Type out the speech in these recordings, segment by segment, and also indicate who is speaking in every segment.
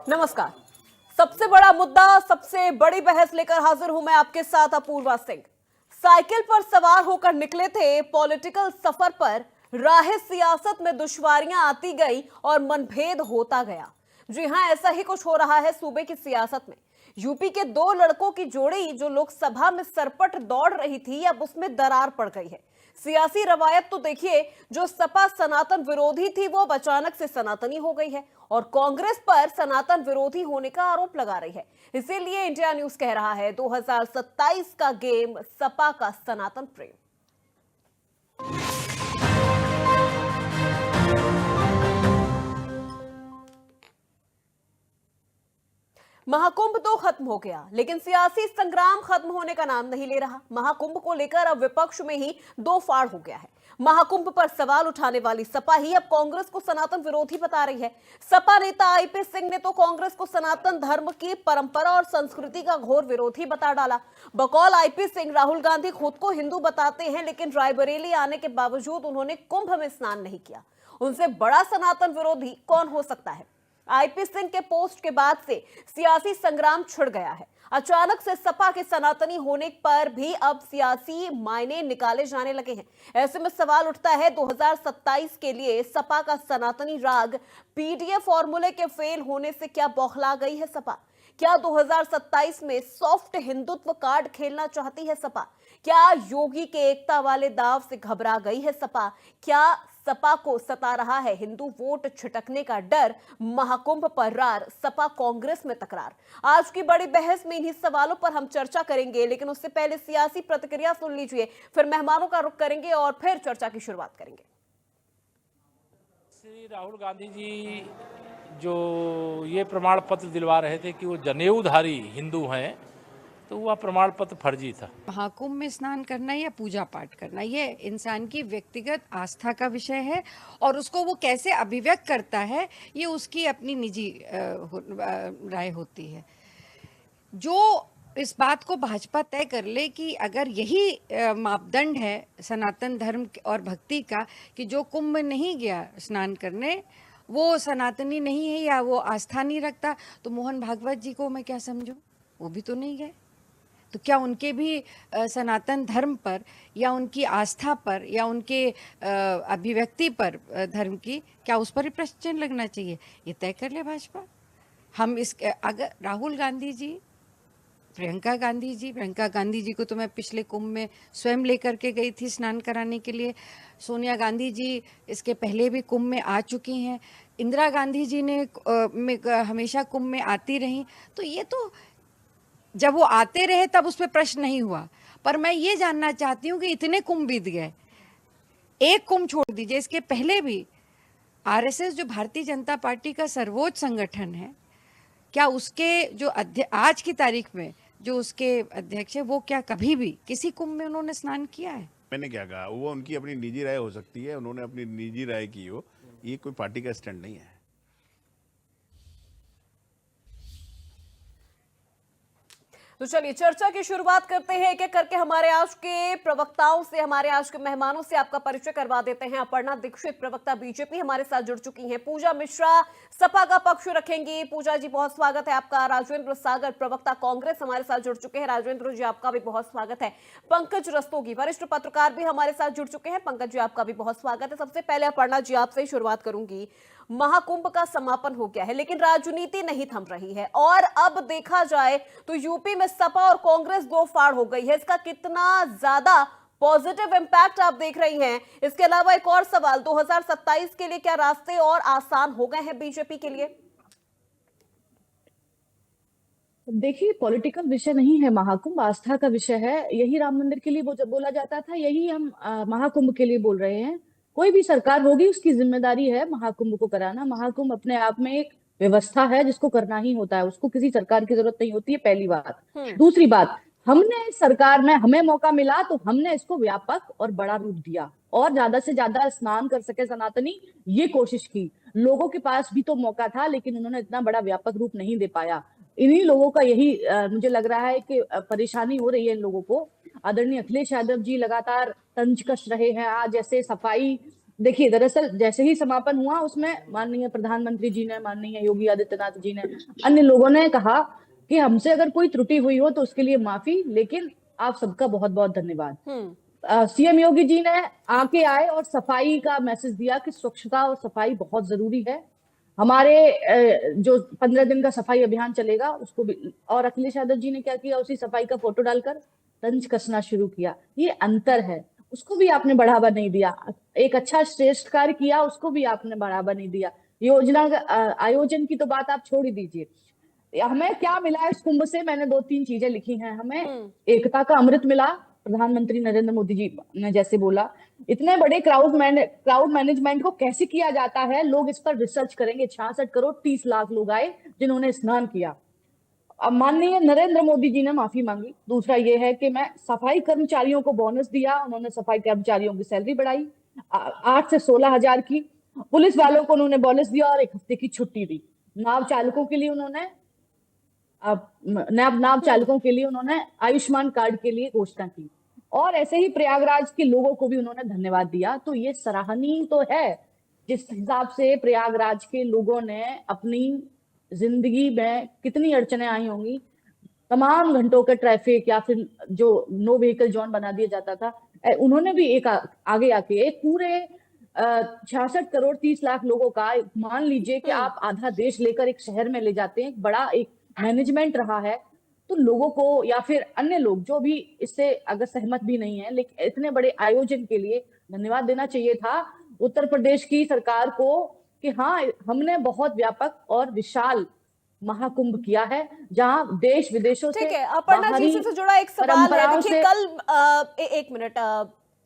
Speaker 1: नमस्कार। सबसे बड़ा मुद्दा, सबसे बड़ी बहस लेकर हाजिर हूं मैं आपके साथ अपूर्वा सिंह। साइकिल पर सवार होकर निकले थे पॉलिटिकल सफर पर, राह सियासत में दुश्वारियां आती गई और मनभेद होता गया। जी हां, ऐसा ही कुछ हो रहा है सूबे की सियासत में। यूपी के दो लड़कों की जोड़ी जो लोकसभा में सरपट दौड़ रही थी, अब उसमें दरार पड़ गई है। सियासी रवायत तो देखिए, जो सपा सनातन विरोधी थी वो अब अचानक से सनातनी हो गई है और कांग्रेस पर सनातन विरोधी होने का आरोप लगा रही है। इसीलिए इंडिया न्यूज कह रहा है 2027 का गेम सपा का सनातन प्रेम। महाकुंभ तो खत्म हो गया, लेकिन सियासी संग्राम खत्म होने का नाम नहीं ले रहा। महाकुंभ को लेकर अब विपक्ष में ही दो फाड़ हो गया है। महाकुंभ पर सवाल उठाने वाली सपा ही अब कांग्रेस को सनातन विरोधी बता रही है। सपा नेता आईपी सिंह ने तो कांग्रेस को सनातन धर्म की परंपरा और संस्कृति का घोर विरोधी बता डाला। बकौल आईपी सिंह, राहुल गांधी खुद को हिंदू बताते हैं, लेकिन रायबरेली आने के बावजूद उन्होंने कुंभ में स्नान नहीं किया। उनसे बड़ा सनातन विरोधी कौन हो सकता है? आईपी सिंह के पोस्ट के बाद से सियासी संग्राम छिड़ गया है। अचानक से सपा के सनातनी होने पर भी अब सियासी मायने निकाले जाने लगे हैं। ऐसे में सवाल उठता है, 2027 के लिए सपा का सनातनी राग पीडीएफ फॉर्मूले के फेल होने से क्या बौखला गई है सपा? क्या 2027 में सॉफ्ट हिंदुत्व कार्ड खेलना चाहती है सपा? क्या योगी के एकता वाले दाव से घबरा गई है सपा? क्या सपा को सता रहा है हिंदू वोट छिटकने का डर? महाकुंभ पर रार, सपा कांग्रेस में तकरार। आज की बड़ी बहस में इन्हीं सवालों पर हम चर्चा करेंगे, लेकिन उससे पहले सियासी प्रतिक्रिया सुन लीजिए, फिर मेहमानों का रुख करेंगे और फिर चर्चा की शुरुआत करेंगे।
Speaker 2: श्री राहुल गांधी जी जो ये प्रमाण पत्र दिलवा रहे थे कि वो जनेऊधारी हिंदू हैं, तो वह प्रमाण पत्र फर्जी था।
Speaker 3: महाकुंभ में स्नान करना या पूजा पाठ करना, ये इंसान की व्यक्तिगत आस्था का विषय है और उसको वो कैसे अभिव्यक्त करता है ये उसकी अपनी निजी राय होती है। जो इस बात को भाजपा तय कर ले कि अगर यही मापदंड है सनातन धर्म और भक्ति का कि जो कुंभ में नहीं गया स्नान करने वो सनातनी नहीं है या वो आस्था नहीं रखता, तो मोहन भागवत जी को मैं क्या समझूं? वो भी तो नहीं गए। तो क्या उनके भी सनातन धर्म पर या उनकी आस्था पर या उनके अभिव्यक्ति पर धर्म की, क्या उस पर ही प्रश्न चिन्ह लगना चाहिए? ये तय कर ले भाजपा। हम इस अगर राहुल गांधी जी, प्रियंका गांधी जी को तो मैं पिछले कुंभ में स्वयं लेकर के गई थी स्नान कराने के लिए। सोनिया गांधी जी इसके पहले भी कुंभ में आ चुकी हैं। इंदिरा गांधी जी ने हमेशा कुंभ में आती रही। तो ये तो जब वो आते रहे तब उस पर प्रश्न नहीं हुआ। पर मैं ये जानना चाहती हूँ कि इतने कुंभ बीत गए, एक कुंभ छोड़ दीजिए, इसके पहले भी आरएसएस जो भारतीय जनता पार्टी का सर्वोच्च संगठन है, क्या उसके जो आज की तारीख में जो उसके अध्यक्ष है वो क्या कभी भी किसी कुंभ में उन्होंने स्नान किया है?
Speaker 4: मैंने क्या कहा, वो उनकी अपनी निजी राय हो सकती है, उन्होंने अपनी निजी राय की हो, ये कोई पार्टी का स्टैंड नहीं है।
Speaker 1: तो चलिए चर्चा की शुरुआत करते हैं। एक एक करके हमारे आज के प्रवक्ताओं से, हमारे आज के मेहमानों से आपका परिचय करवा देते हैं। अपर्णा दीक्षित, प्रवक्ता बीजेपी, हमारे साथ जुड़ चुकी हैं। पूजा मिश्रा सपा का पक्ष रखेंगी। पूजा जी, बहुत स्वागत है आपका। राजेंद्र सागर, प्रवक्ता कांग्रेस, हमारे साथ जुड़ चुके हैं। राजेंद्र जी, आपका भी बहुत स्वागत है। पंकज रस्तोगी, वरिष्ठ पत्रकार, भी हमारे साथ जुड़ चुके हैं। पंकज जी, आपका भी बहुत स्वागत है। सबसे पहले अपर्णा जी आपसे ही शुरुआत करूंगी। महाकुंभ का समापन हो गया है, लेकिन राजनीति नहीं थम रही है और अब देखा जाए तो यूपी में सपा और कांग्रेस दो फाड़ हो गई है। इसका कितना ज्यादा पॉजिटिव इंपैक्ट आप देख रही हैं? इसके अलावा एक और सवाल, 2027 के लिए क्या रास्ते और आसान हो गए हैं बीजेपी के लिए?
Speaker 5: देखिए, पॉलिटिकल विषय नहीं है महाकुंभ, आस्था का विषय है। यही राम मंदिर के लिए बोला जाता था, यही हम महाकुंभ के लिए बोल रहे हैं। कोई भी सरकार होगी उसकी जिम्मेदारी है महाकुंभ को कराना। महाकुंभ अपने आप में एक व्यवस्था है जिसको करना ही होता है, उसको किसी सरकार की जरूरत नहीं होती है, पहली बात। दूसरी बात, हमने सरकार में हमें मौका मिला तो हमने इसको व्यापक और बड़ा रूप दिया और ज्यादा से ज्यादा स्नान कर सके सनातनी, ये कोशिश की। लोगों के पास भी तो मौका था, लेकिन उन्होंने इतना बड़ा व्यापक रूप नहीं दे पाया। इन्हीं लोगों का यही मुझे लग रहा है कि परेशानी हो रही है इन लोगों को। आदरणीय अखिलेश यादव जी लगातार तंज कस रहे हैं। आज जैसे सफाई देखिए, दरअसल जैसे ही समापन हुआ उसमें माननीय प्रधानमंत्री जी ने, माननीय योगी आदित्यनाथ जी ने, अन्य लोगों ने कहा कि हमसे अगर कोई त्रुटि हुई हो तो उसके लिए माफी, लेकिन आप सबका बहुत बहुत धन्यवाद। सीएम योगी जी ने आके आए और सफाई का मैसेज दिया कि स्वच्छता और सफाई बहुत जरूरी है। हमारे जो 15 दिन का सफाई अभियान चलेगा उसको भी, और अखिलेश यादव जी ने क्या किया, उसी सफाई का फोटो डालकर तंज कसना शुरू किया। ये अंतर है, उसको भी आपने बढ़ावा नहीं दिया। एक अच्छा श्रेष्ठ कार्य किया, उसको भी आपने बढ़ावा नहीं दिया। योजना आयोजन की तो बात आप छोड़ ही दीजिए। हमें क्या मिला इस कुंभ से, मैंने 2-3 चीजें लिखी हैं। हमें एकता का अमृत मिला, प्रधानमंत्री नरेंद्र मोदी जी ने जैसे बोला, इतने बड़े क्राउड मैनेजमेंट को कैसे किया जाता है, लोग इस पर रिसर्च करेंगे। 66 करोड़ 30 लाख लोग आए जिन्होंने स्नान किया। अब माननीय नरेंद्र मोदी जी ने माफी मांगी। दूसरा ये है कि मैं सफाई कर्मचारियों को बोनस दिया, उन्होंने सफाई कर्मचारियों की सैलरी बढ़ाई 8 से 16 हजार की। पुलिस वालों को उन्होंने बोनस दिया और 1 हफ्ते की छुट्टी दी। नाव चालकों के लिए उन्होंने नाव चालकों के लिए उन्होंने आयुष्मान कार्ड के लिए घोषणा की, और ऐसे ही प्रयागराज के लोगों को भी उन्होंने धन्यवाद दिया। तो ये सराहनीय तो है, जिस हिसाब से प्रयागराज के लोगों ने अपनी जिंदगी में कितनी अड़चने आई होंगी, तमाम घंटों का ट्रैफिक या फिर जो नो व्हीकल जोन बना दिया जाता था, उन्होंने भी एक आगे आके एक पूरे 66 करोड़ 30 लाख लोगों का, मान लीजिए कि आप आधा देश लेकर एक शहर में ले जाते हैं, बड़ा एक मैनेजमेंट रहा है। तो लोगों को या फिर अन्य लोग जो भी इससे अगर सहमत भी नहीं है, लेकिन इतने बड़े आयोजन के लिए धन्यवाद देना चाहिए था उत्तर प्रदेश की सरकार को कि हाँ, हमने बहुत व्यापक और विशाल महाकुंभ किया है, जहां देश विदेशों से,
Speaker 1: ठीक है, अपर्णा जी से जुड़ा एक सवाल है। देखिए कल एक मिनट,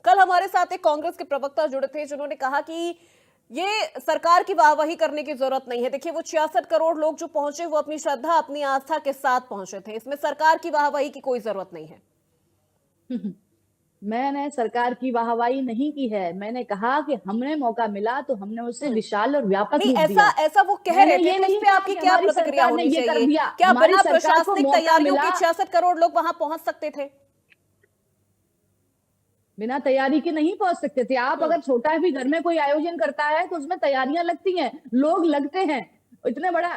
Speaker 1: कल हमारे साथ एक कांग्रेस के प्रवक्ता जुड़े थे जिन्होंने कहा कि ये सरकार की वाहवाही करने की जरूरत नहीं है। देखिए वो 66 करोड़ लोग जो पहुंचे वो अपनी श्रद्धा, अपनी आस्था के साथ पहुंचे थे, इसमें सरकार की वाहवाही की कोई जरूरत नहीं है।
Speaker 5: मैंने सरकार की वाहवाही नहीं की है, मैंने कहा कि हमने मौका मिला तो हमने उसे विशाल और व्यापक
Speaker 1: नहीं,
Speaker 5: रूप दिया।
Speaker 1: ऐसा वो कह रहे थे, तो इस पे आपकी क्या प्रतिक्रिया होनी चाहिए? क्या बिना प्रशासनिक तैयारियों के 66 करोड़ लोग वहां पहुंच सकते थे?
Speaker 5: बिना तैयारी के नहीं पहुंच सकते थे। आप अगर छोटा भी घर में कोई आयोजन करता है तो उसमें तैयारियां लगती हैं, लोग लगते हैं। इतना बड़ा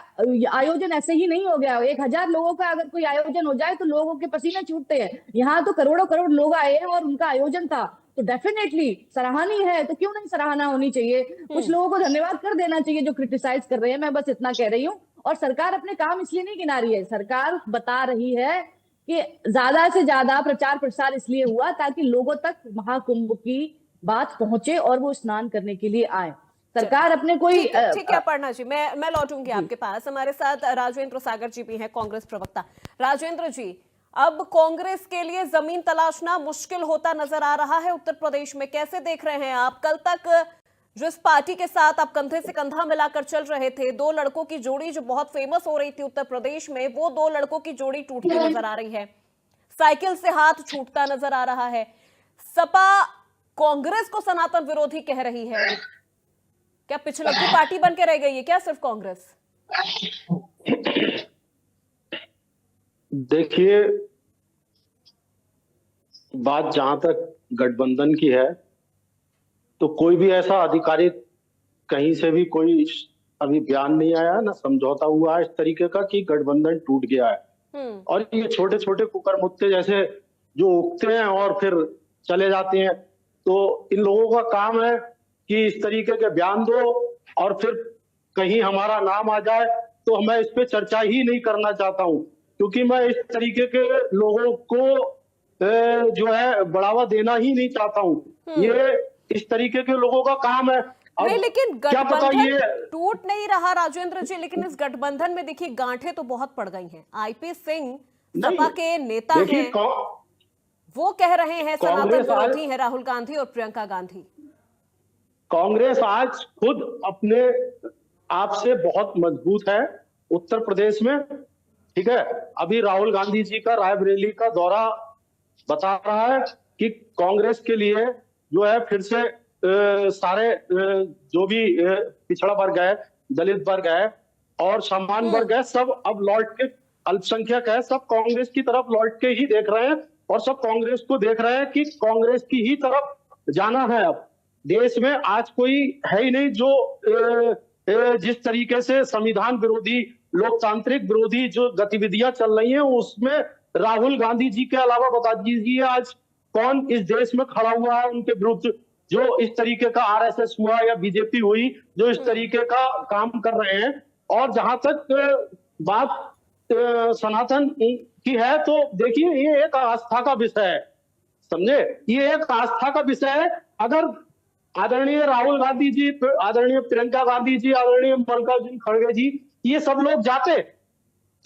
Speaker 5: आयोजन ऐसे ही नहीं हो गया। 1000 लोगों का अगर कोई आयोजन हो जाए तो लोगों के पसीने छूटते हैं। यहाँ तो करोड़ों करोड़ लोग आए हैं और उनका आयोजन था, तो डेफिनेटली सराहनीय है। तो क्यों नहीं सराहना होनी चाहिए? कुछ लोगों को धन्यवाद कर देना चाहिए जो क्रिटिसाइज कर रहे हैं। मैं बस इतना कह रही हूँ। और सरकार अपने काम इसलिए नहीं गिना रही है, सरकार बता रही है कि ज्यादा से ज्यादा प्रचार प्रसार इसलिए हुआ ताकि लोगों तक महाकुंभ की बात पहुंचे और वो स्नान करने के लिए आए। सरकार अपने कोई
Speaker 1: ठीक है अपर्णा जी, मैं लौटूंगी आपके पास। हमारे साथ राजेंद्र सागर जी भी हैं, कांग्रेस प्रवक्ता। राजेंद्र जी, अब कांग्रेस के लिए जमीन तलाशना मुश्किल होता नजर आ रहा है उत्तर प्रदेश में, कैसे देख रहे हैं आप? कल तक जिस पार्टी के साथ आप कंधे से कंधा मिलाकर चल रहे थे, 2 लड़कों की जोड़ी जो बहुत फेमस हो रही थी उत्तर प्रदेश में, वो 2 लड़कों की जोड़ी टूटती नजर आ रही है, साइकिल से हाथ छूटता नजर आ रहा है। सपा कांग्रेस को सनातन विरोधी कह रही है, क्या पिछलग्गू पार्टी बन के रह गई है क्या सिर्फ कांग्रेस?
Speaker 6: देखिए, बात जहां तक गठबंधन की है तो कोई भी ऐसा आधिकारिक कहीं से भी कोई अभी बयान नहीं आया, ना समझौता हुआ है इस तरीके का कि गठबंधन टूट गया है। और ये छोटे छोटे कुकरमुत्ते जैसे जो उगते हैं और फिर चले जाते हैं, तो इन लोगों का काम है कि इस तरीके के बयान दो और फिर कहीं हमारा नाम आ जाए। तो मैं इस पे चर्चा ही नहीं करना चाहता हूं, क्योंकि मैं इस तरीके के लोगों को जो है बढ़ावा देना ही नहीं चाहता हूं। ये इस तरीके के लोगों का काम है।
Speaker 1: नहीं, लेकिन गठबंधन टूट नहीं रहा राजेंद्र जी, लेकिन इस गठबंधन में देखिए गांठें तो बहुत पड़ गई हैं। आईपी सिंह सपा के नेता हैं, वो कह रहे हैं सनातन विरोधी है राहुल गांधी और प्रियंका गांधी।
Speaker 6: कांग्रेस आज खुद अपने आप से बहुत मजबूत है उत्तर प्रदेश में, ठीक है। अभी राहुल गांधी जी का रायबरेली का दौरा बता रहा है कि कांग्रेस के लिए जो है फिर से सारे जो भी पिछड़ा वर्ग है, दलित वर्ग है और सामान्य वर्ग है, सब अब लौट के, अल्पसंख्यक है, सब कांग्रेस की तरफ लौट के ही देख रहे हैं और सब कांग्रेस को देख रहे हैं कि कांग्रेस की ही तरफ जाना है अब। देश में आज कोई है ही नहीं जो जिस तरीके से संविधान विरोधी, लोकतांत्रिक विरोधी जो गतिविधियां चल रही हैं, उसमें राहुल गांधी जी के अलावा बता दीजिए आज कौन इस देश में खड़ा हुआ है उनके विरुद्ध, जो इस तरीके का आरएसएस हुआ या बीजेपी हुई जो इस तरीके का काम कर रहे हैं। और जहां तक बात सनातन की है, तो देखिए ये एक आस्था का विषय है, समझे, ये एक आस्था का विषय है। अगर आदरणीय राहुल गांधी जी, आदरणीय प्रियंका गांधी जी, आदरणीय मल्लिकार्जुन खड़गे जी, ये सब लोग जाते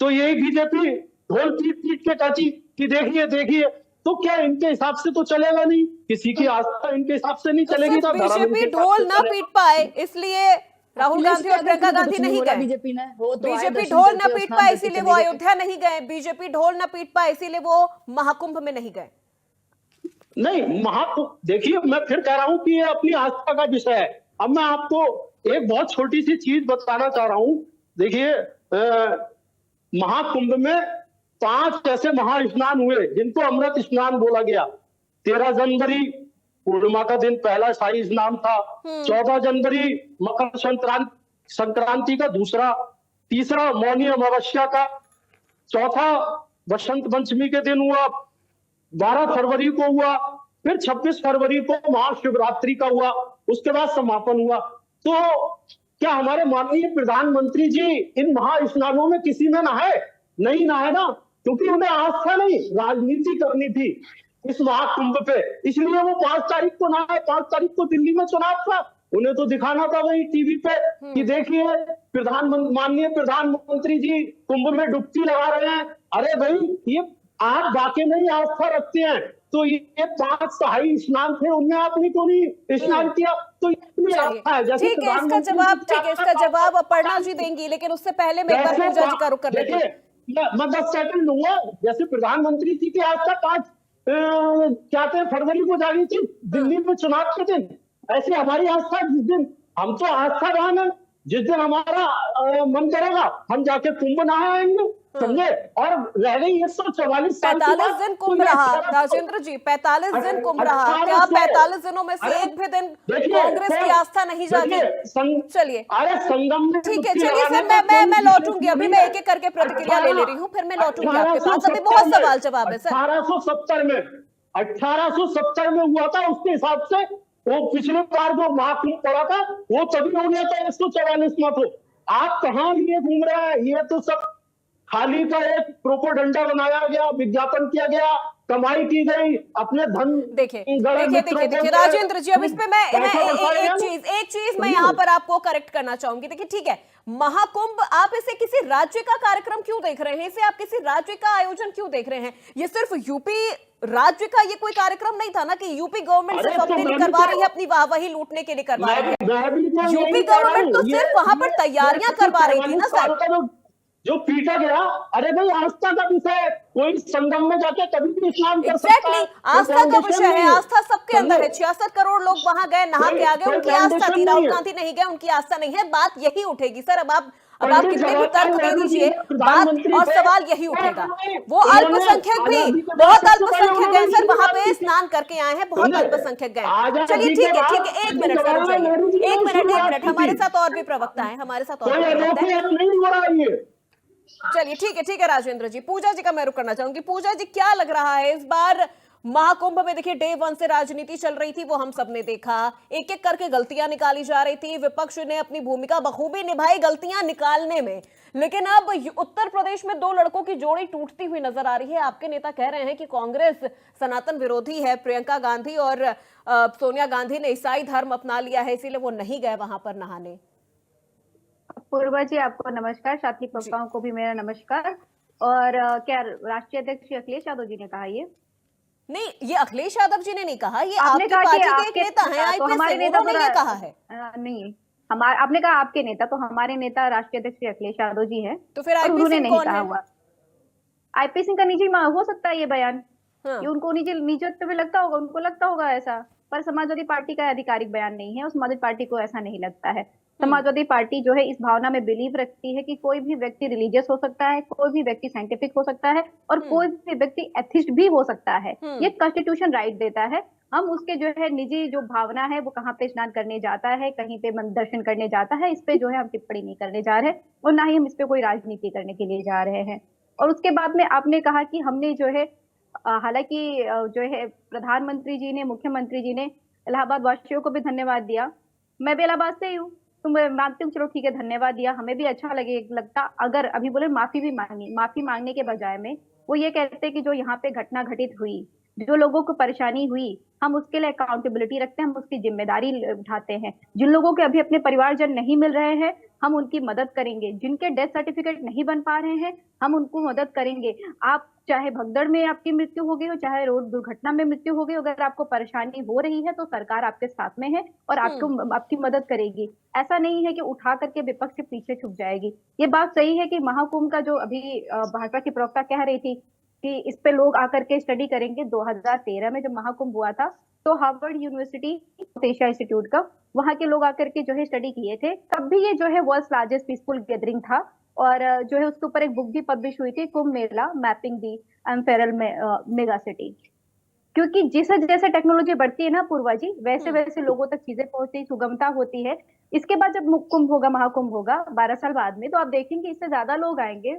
Speaker 6: तो यही बीजेपी ढोल पीट पीट के कहती कि देखिए देखिए, तो क्या इनके हिसाब से तो चलेगा नहीं, किसी की आस्था इनके हिसाब से नहीं चलेगी। तो
Speaker 1: बीजेपी ढोल ना पीट पाए इसलिए राहुल गांधी और प्रियंका गांधी नहीं गए।
Speaker 5: बीजेपी ने वो तो
Speaker 1: बीजेपी ढोल न पीट पाए इसीलिए वो अयोध्या नहीं गए। बीजेपी ढोल न पीट पाए इसीलिए वो महाकुंभ में नहीं गए।
Speaker 6: नहीं, महाकुंभ देखिए, मैं फिर कह रहा हूं कि ये अपनी आस्था का विषय है। अब मैं आपको एक बहुत छोटी सी चीज बताना चाह रहा हूं। देखिए, महाकुंभ में 5 ऐसे महास्नान हुए जिनको अमृत स्नान बोला गया। 13 जनवरी पूर्णिमा का दिन पहला शाही स्नान था। 14 जनवरी मकर संक्रांति का दूसरा, तीसरा मौनी अमावस्या का, चौथा बसंत पंचमी के दिन हुआ, 12 फरवरी को हुआ, फिर 26 फरवरी को महाशिवरात्रि का हुआ, उसके बाद समापन हुआ। तो क्या हमारे माननीय प्रधानमंत्री जी इन महास्नानों में किसी में नहाए? नहीं नहाए ना, क्योंकि उन्हें आस्था नहीं, राजनीति करनी थी इस महाकुंभ पे, इसलिए वो 5 तारीख को नहाए। 5 तारीख को दिल्ली में चुनाव था, उन्हें तो दिखाना था वही टीवी पे कि देखिए माननीय प्रधानमंत्री जी कुंभ में डुबकी लगा रहे हैं। अरे भाई, ये आप वाकई में आस्था रखते हैं तो ये 5 शाही स्नान थे, उनमें आपने क्यों नहीं स्नान किया? तो इतनी आस्था है। जैसे
Speaker 1: ठीक है, इसका जवाब अपर्णा जी देंगी, लेकिन उससे पहले मैं एक बार पूजा जी का रुख कर लेती हूं।
Speaker 6: मैं 10 सेकंड लूंगा। जैसे प्रधानमंत्री जी की आस्था 5 क्या थे फरवरी को जागी थी दिल्ली में चुनाव के दिन, ऐसे हमारी आस्था जिस दिन, हम तो आस्थावान है, जिस दिन हमारा मन करेगा हम जाके कुंभ नहाएंगे, समझे। और रह गई 144 साल
Speaker 1: 45 दिन कुंभ रहा राजेंद्र जी, 45 दिन कुंभ रहा। क्या 45 दिनों में से एक भी दिन कांग्रेस की आस्था नहीं जागी? चलिए,
Speaker 6: अरे संगम में
Speaker 1: ठीक है, चलिए सर, मैं लौटूंगी, अभी मैं एक एक करके प्रतिक्रिया ले रही हूँ, फिर मैं लौटूंगी आपके पास। अभी बहुत सवाल जवाब है सर।
Speaker 6: 1870 में हुआ था, उसके हिसाब से वो पिछले बार जो महाकुंभ पड़ा था वो तभी हो गया था 144 में। तो आप कहाँ लिए घूम रहे हैं? ये तो सब खाली का एक प्रोपोगंडा बनाया गया, विज्ञापन किया गया, कमाई की गई, अपने धन।
Speaker 1: देखिए राजेंद्र जी, अब इस पे मैं एक चीज मैं यहाँ पर आपको करेक्ट करना चाहूंगी। देखिए, ठीक है, महाकुंभ आप इसे किसी राज्य का कार्यक्रम क्यों देख रहे हैं? इसे आप किसी राज्य का आयोजन क्यों देख रहे हैं? ये सिर्फ यूपी राज्य का ये कोई कार्यक्रम नहीं था ना कि यूपी गवर्नमेंट सिर्फ अपने लिए करवा रही है, अपनी वाहवाही लूटने के लिए करवा रही है। यूपी गवर्नमेंट तो सिर्फ वहां पर तैयारियां करवा रही थी ना सर,
Speaker 6: जो पीटा गया। अरे भाई, आस्था का विषय, कोई संगम में जाके कभी भी स्नान कर सकता है।
Speaker 1: आस्था का विषय है, आस्था सबके अंदर है। 66 करोड़ लोग वहां गए, नहा के आ गए, उनकी आस्था थी। राहुल गांधी नहीं गए, उनकी आस्था नहीं है। बात यही उठेगी सर। अब आप कितने भी तर्क दे दीजिए, बात और सवाल यही उठेगा। वो अल्पसंख्यक भी, बहुत अल्पसंख्यक हैं सर, वहां पे स्नान करके आए हैं, बहुत अल्पसंख्यक गए। चलिए ठीक है, एक मिनट सर, एक मिनट, हमारे साथ और भी प्रवक्ता है, हमारे साथ और भी प्रवक्ता है। चलिए ठीक है राजेंद्र जी, पूजा जी का मैं रुक करना चाहूंगी। पूजा जी, क्या लग रहा है इस बार महाकुंभ में? देखिए, डे 1 से राजनीति चल रही थी, वो हम सबने देखा, एक एक करके गलतियां निकाली जा रही थी। विपक्ष ने अपनी भूमिका बखूबी निभाई गलतियां निकालने में, लेकिन अब उत्तर प्रदेश में 2 लड़कों की जोड़ी टूटती हुई नजर आ रही है। आपके नेता कह रहे हैं कि कांग्रेस सनातन विरोधी है, प्रियंका गांधी और सोनिया गांधी ने ईसाई धर्म अपना लिया है, इसीलिए वो नहीं गए वहां पर नहाने।
Speaker 7: पूर्वा जी, आपको नमस्कार, साथी प्रवक्ताओं को भी मेरा नमस्कार। और क्या राष्ट्रीय अध्यक्ष अखिलेश यादव जी ने कहा? ये
Speaker 1: नहीं, ये अखिलेश यादव जी ने नहीं कहा, ये आपकी पार्टी के एक नेता हैं, आईपीएस से, उन्होंने ये कहा है।
Speaker 7: नहीं, आपने कहा आपके नेता, तो हमारे नेता राष्ट्रीय अध्यक्ष अखिलेश यादव जी हैं,
Speaker 1: तो फिर आईपी सिंह
Speaker 7: नहीं कहा हुआ। आईपी सिंह का निजी हो सकता है ये बयान, ये उनको निजत्व में लगता होगा, उनको लगता होगा ऐसा, पर समाजवादी पार्टी का आधिकारिक बयान नहीं है, और समाजवादी पार्टी को ऐसा नहीं लगता है। समाजवादी पार्टी जो है इस भावना में बिलीव रखती है कि कोई भी व्यक्ति रिलीजियस हो सकता है, कोई भी व्यक्ति साइंटिफिक हो सकता है, और कोई भी व्यक्ति एथिस्ट भी हो सकता है। ये कॉन्स्टिट्यूशन राइट देता है। हम उसके जो है निजी जो भावना है वो कहाँ पे स्नान करने जाता है, कहीं पे दर्शन करने जाता है, इस पे जो है हम टिप्पणी नहीं करने जा रहे और ना ही हम इस पे कोई राजनीति करने के लिए जा रहे हैं। और उसके बाद में आपने कहा कि हमने जो है हालांकि जो है प्रधानमंत्री जी ने, मुख्यमंत्री जी ने इलाहाबाद वासियों को भी धन्यवाद दिया। मैं भी इलाहाबाद से ही हूँ, तो मैं मानती हूँ चलो ठीक है धन्यवाद दिया, हमें भी अच्छा लगता अगर अभी बोले माफी भी मांगी। माफी मांगने के बजाय में वो ये कहते कि जो यहाँ पे घटना घटित हुई, जो लोगों को परेशानी हुई, हम उसके लिए अकाउंटेबिलिटी रखते हैं, हम उसकी जिम्मेदारी उठाते हैं। जिन लोगों के अभी अपने परिवारजन नहीं मिल रहे हैं हम उनकी मदद करेंगे, जिनके डेथ सर्टिफिकेट नहीं बन पा रहे हैं हम उनको मदद करेंगे। आप चाहे भगदड़ में आपकी मृत्यु हो गई हो, चाहे रोड दुर्घटना में मृत्यु हो गई, अगर आपको परेशानी हो रही है तो सरकार आपके साथ में है और आपको आपकी मदद करेगी। ऐसा नहीं है कि उठा करके विपक्ष के पीछे छुप जाएगी। ये बात सही है कि महाकुंभ का जो अभी भाजपा की प्रवक्ता कह रही थी कि इस पे लोग आकर के स्टडी करेंगे। 2013 में जब महाकुंभ हुआ था तो हार्वर्ड यूनिवर्सिटी एशिया इंस्टीट्यूट का, वहां के लोग आकर के जो है स्टडी किए थे। तब भी ये जो है वर्ल्ड्स लार्जेस्ट पीसफुल गैदरिंग था और जो है उसके ऊपर एक बुक भी पब्लिश हुई थी, कुंभ मेला मैपिंग दी एम्पेरल मेगा सिटी। क्योंकि जैसे जैसे टेक्नोलॉजी बढ़ती है ना पूर्वा जी, वैसे वैसे लोगों तक चीजें पहुंचती, सुगमता होती है। इसके बाद जब कुंभ होगा, महाकुंभ होगा 12 साल बाद में, तो आप देखेंगे इससे ज्यादा लोग आएंगे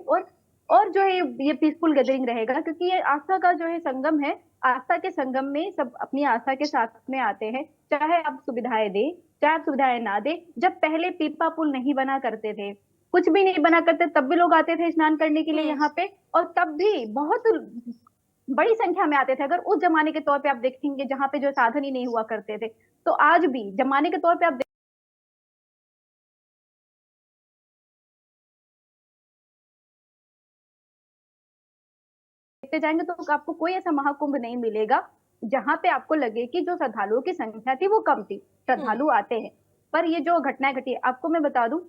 Speaker 7: और जो है ये पीसफुल गैदरिंग रहेगा, क्योंकि ये आस्था का जो है संगम है। आस्था के संगम में सब अपनी आस्था के साथ में आते हैं, चाहे आप सुविधाएं दे चाहे आप सुविधाएं ना दे। जब पहले पीपा पुल नहीं बना करते थे, कुछ भी नहीं बना करते, तब भी लोग आते थे स्नान करने के लिए यहाँ पे, और तब भी बहुत बड़ी संख्या में आते थे। अगर उस जमाने के तौर पे आप देखेंगे जहाँ पे जो साधन ही नहीं हुआ करते थे, तो आज भी जमाने के तौर पे आप देखते जाएंगे तो आपको कोई ऐसा महाकुंभ नहीं मिलेगा जहां पे आपको लगे कि जो श्रद्धालुओं की संख्या थी वो कम थी। श्रद्धालु आते हैं, पर ये जो घटनाएं घटी, आपको मैं बता दूं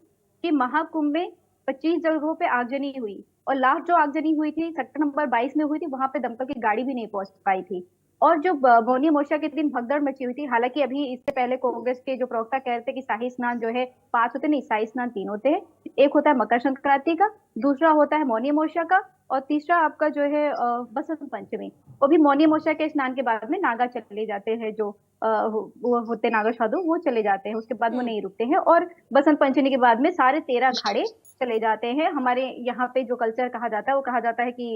Speaker 7: कि महाकुंभ में 25 जगहों पे आगजनी हुई और लास्ट जो आगजनी हुई थी सेक्टर नंबर 22 में हुई थी, वहां पे दमकल की गाड़ी भी नहीं पहुंच पाई थी। और जो मौनी अमावस्या के दिन भगदड़ मची हुई थी, हालांकि अभी इससे पहले कांग्रेस के जो प्रवक्ता कह रहे थे कि शाही स्नान जो है 5 होते नहीं, शाही स्नान 3 होते हैं। एक होता है मकर संक्रांति का, दूसरा होता है मौनी अमावस्या का, और तीसरा आपका जो है बसंत पंचमी। वो भी मौनी अमावस्या के स्नान के बाद में नागा चले जाते हैं, जो वो होते नागा साधु, वो चले जाते हैं, उसके बाद वो नहीं रुकते हैं। और बसंत पंचमी के बाद में सारे 13 अखाड़े चले जाते हैं। हमारे यहाँ पे जो कल्चर कहा जाता है वो कहा जाता है कि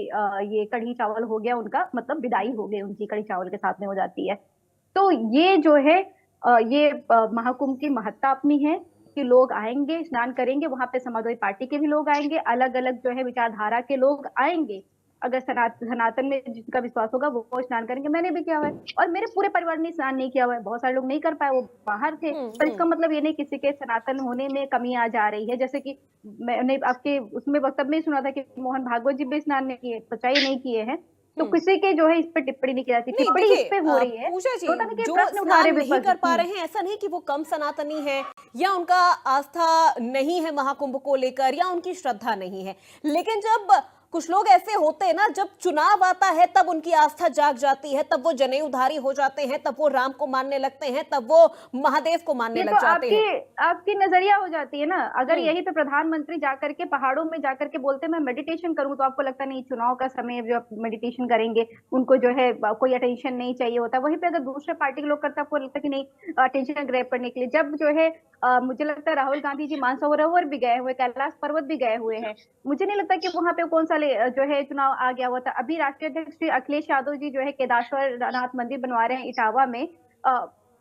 Speaker 7: ये कढ़ी चावल हो गया उनका, मतलब विदाई हो गई उनकी, कढ़ी चावल के साथ में हो जाती है। तो ये जो है ये महाकुंभ की महत्ता अपनी है कि लोग आएंगे, स्नान करेंगे, वहां पे समाजवादी पार्टी के भी लोग आएंगे, अलग अलग जो है विचारधारा के लोग आएंगे। अगर सनातन में जिसका विश्वास होगा वो स्नान करेंगे। मैंने भी किया हुआ है और मेरे पूरे परिवार ने स्नान नहीं किया हुआ है, बहुत सारे लोग नहीं कर पाए, वो बाहर थे। पर इसका मतलब ये नहीं किसी के सनातन होने में कमी आ जा रही है। जैसे कि मैंने आपके उसमें वक्तव्य में सुना था कि मोहन भागवत जी भी स्नान नहीं किए, सच्चाई नहीं किए हैं, तो किसी के जो है इस पे टिप्पणी नहीं की जाती। टिप्पणी इस पे हो रही है
Speaker 1: पूजा जी, जो
Speaker 7: प्रश्न उठा रहे
Speaker 1: नहीं कर पा रहे हैं, ऐसा नहीं कि वो कम सनातनी है या उनका आस्था नहीं है महाकुंभ को लेकर या उनकी श्रद्धा नहीं है, लेकिन जब कुछ लोग ऐसे होते हैं ना, जब चुनाव आता है तब उनकी आस्था जाग जाती है, तब वो जनेऊधारी हो जाते हैं, तब वो राम को मानने लगते हैं, तब वो महादेव को मानने लग जाते हैं।
Speaker 7: आपकी नजरिया हो जाती है ना। अगर यही पे प्रधानमंत्री जाकर के पहाड़ों में जाकर के बोलते मैं मेडिटेशन करूं, तो आपको लगता नहीं चुनाव का समय जो मेडिटेशन करेंगे उनको जो है कोई अटेंशन नहीं चाहिए होता। वहीं पे अगर दूसरे पार्टी के लोग करते आपको लगता है कि नहीं अटेंशन ग्रैब करने के लिए। जब जो है मुझे लगता है राहुल गांधी जी मानसरोवर भी गए हुए, कैलाश पर्वत भी गए हुए हैं, मुझे नहीं लगता कि वहां पे कौन सा जो है चुनाव आ गया हुआ था। अभी राष्ट्रीय अध्यक्ष श्री अखिलेश यादव जी जो है केदारेश्वर नाथ मंदिर बनवा रहे हैं इटावा में,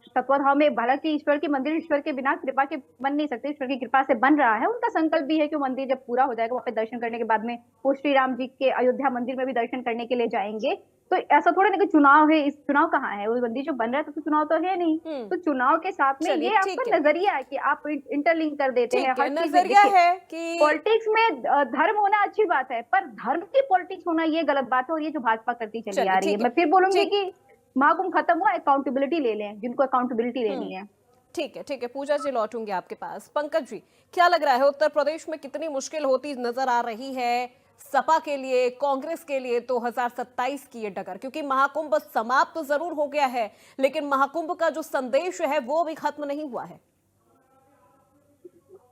Speaker 7: तत्वाधान में। हालांकि ईश्वर के मंदिर ईश्वर के बिना कृपा के बन नहीं सकते, ईश्वर की कृपा से बन रहा है। उनका संकल्प भी है कि मंदिर जब पूरा हो जाएगा वहां पे दर्शन करने के बाद में वो श्री राम जी के अयोध्या मंदिर में भी दर्शन करने के लिए जाएंगे। तो ऐसा थोड़ा नहीं कि चुनाव है, इस चुनाव कहाँ है, वो मंदिर जो बन रहा है तो चुनाव तो है नहीं। तो चुनाव के साथ में ये आपका नजरिया है कि आप इंटरलिंक कर देते हैं हर
Speaker 1: नजरिया है कि
Speaker 7: पॉलिटिक्स में धर्म होना अच्छी बात है, पर धर्म की पॉलिटिक्स होना ये गलत बात है, और ये जो भाजपा करती चली आ रही है। मैं फिर बोलूंगी कि महाकुंभ खत्म हुआ, अकाउंटेबिलिटी ले लें जिनको अकाउंटेबिलिटी लेनी है।
Speaker 1: ठीक है पूजा जी, लौटूंगे आपके पास। पंकज जी, क्या लग रहा है उत्तर प्रदेश में कितनी मुश्किल होती नजर आ रही है सपा के लिए, कांग्रेस के लिए 2027 की ये डगर? क्योंकि महाकुंभ समाप्त तो जरूर हो गया है, लेकिन महाकुंभ का जो संदेश है वो भी खत्म नहीं हुआ है।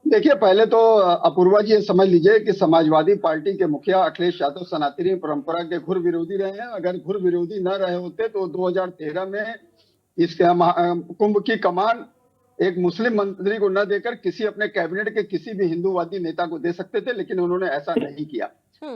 Speaker 8: देखिए, पहले तो अपूर्वा जी ये समझ लीजिए कि समाजवादी पार्टी के मुखिया अखिलेश यादव सनातनी परंपरा के घुर विरोधी रहे हैं। अगर घुर विरोधी न रहे होते तो 2013 में इस कुंभ की कमान एक मुस्लिम मंत्री को न देकर किसी अपने कैबिनेट के किसी भी हिंदूवादी नेता को दे सकते थे, लेकिन उन्होंने ऐसा नहीं किया।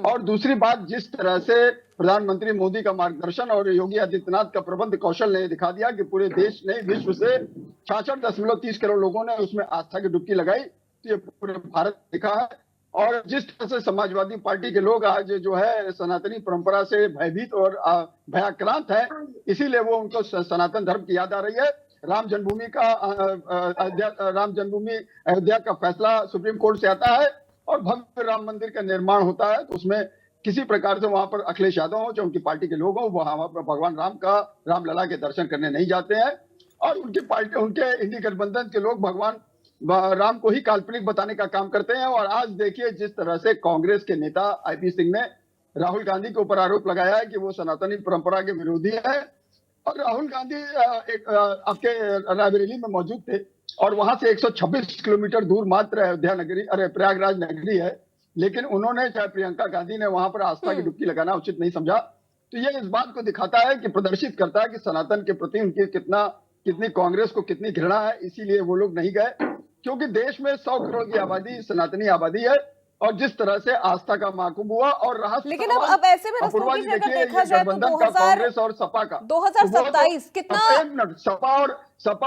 Speaker 8: और दूसरी बात, जिस तरह से प्रधानमंत्री मोदी का मार्गदर्शन और योगी आदित्यनाथ का प्रबंध कौशल ने दिखा दिया कि पूरे देश ने, विश्व से 66.30 करोड़ लोगों ने उसमें आस्था की डुबकी लगाई, तो ये पूरे भारत दिखा है। और जिस तरह से समाजवादी पार्टी के लोग आज जो है सनातनी परंपरा से भयभीत और भयाक्रांत है, इसीलिए वो उनको सनातन धर्म की याद आ रही है। राम जन्मभूमि अयोध्या का फैसला सुप्रीम कोर्ट से आता है और भव्य राम मंदिर का निर्माण होता है, तो उसमें किसी प्रकार से वहां पर अखिलेश यादव हो चाहे उनकी पार्टी के लोग हो, वहां पर भगवान रामलला के दर्शन करने नहीं जाते हैं। और उनकी पार्टी, उनके इंडी गठबंधन के लोग भगवान राम को ही काल्पनिक बताने का काम करते हैं। और आज देखिए जिस तरह से कांग्रेस के नेता आईपी सिंह ने राहुल गांधी के ऊपर आरोप लगाया है कि वो सनातनी परंपरा के विरोधी है। और राहुल गांधी आपके रायबरेली में मौजूद थे और वहां से 126 किलोमीटर दूर मात्र अयोध्या नगरी, प्रयागराज नगरी है, लेकिन उन्होंने, चाहे प्रियंका गांधी ने, वहां पर आस्था की डुबकी लगाना उचित नहीं समझा। तो ये इस बात को दिखाता है कि, प्रदर्शित करता है कि सनातन के प्रति उनकी कितनी कांग्रेस को कितनी घृणा है। इसीलिए वो लोग नहीं गए, क्योंकि देश में 100 करोड़ की आबादी सनातनी आबादी है और जिस तरह से आस्था का महाकुंभ हुआ और रहा,
Speaker 1: लेकिन अब ऐसे में
Speaker 8: अपूर्वा जी देखिए
Speaker 1: देखा जाए तो
Speaker 8: कांग्रेस और सपा का
Speaker 1: 2027 कितना,
Speaker 8: एक मिनट, सपा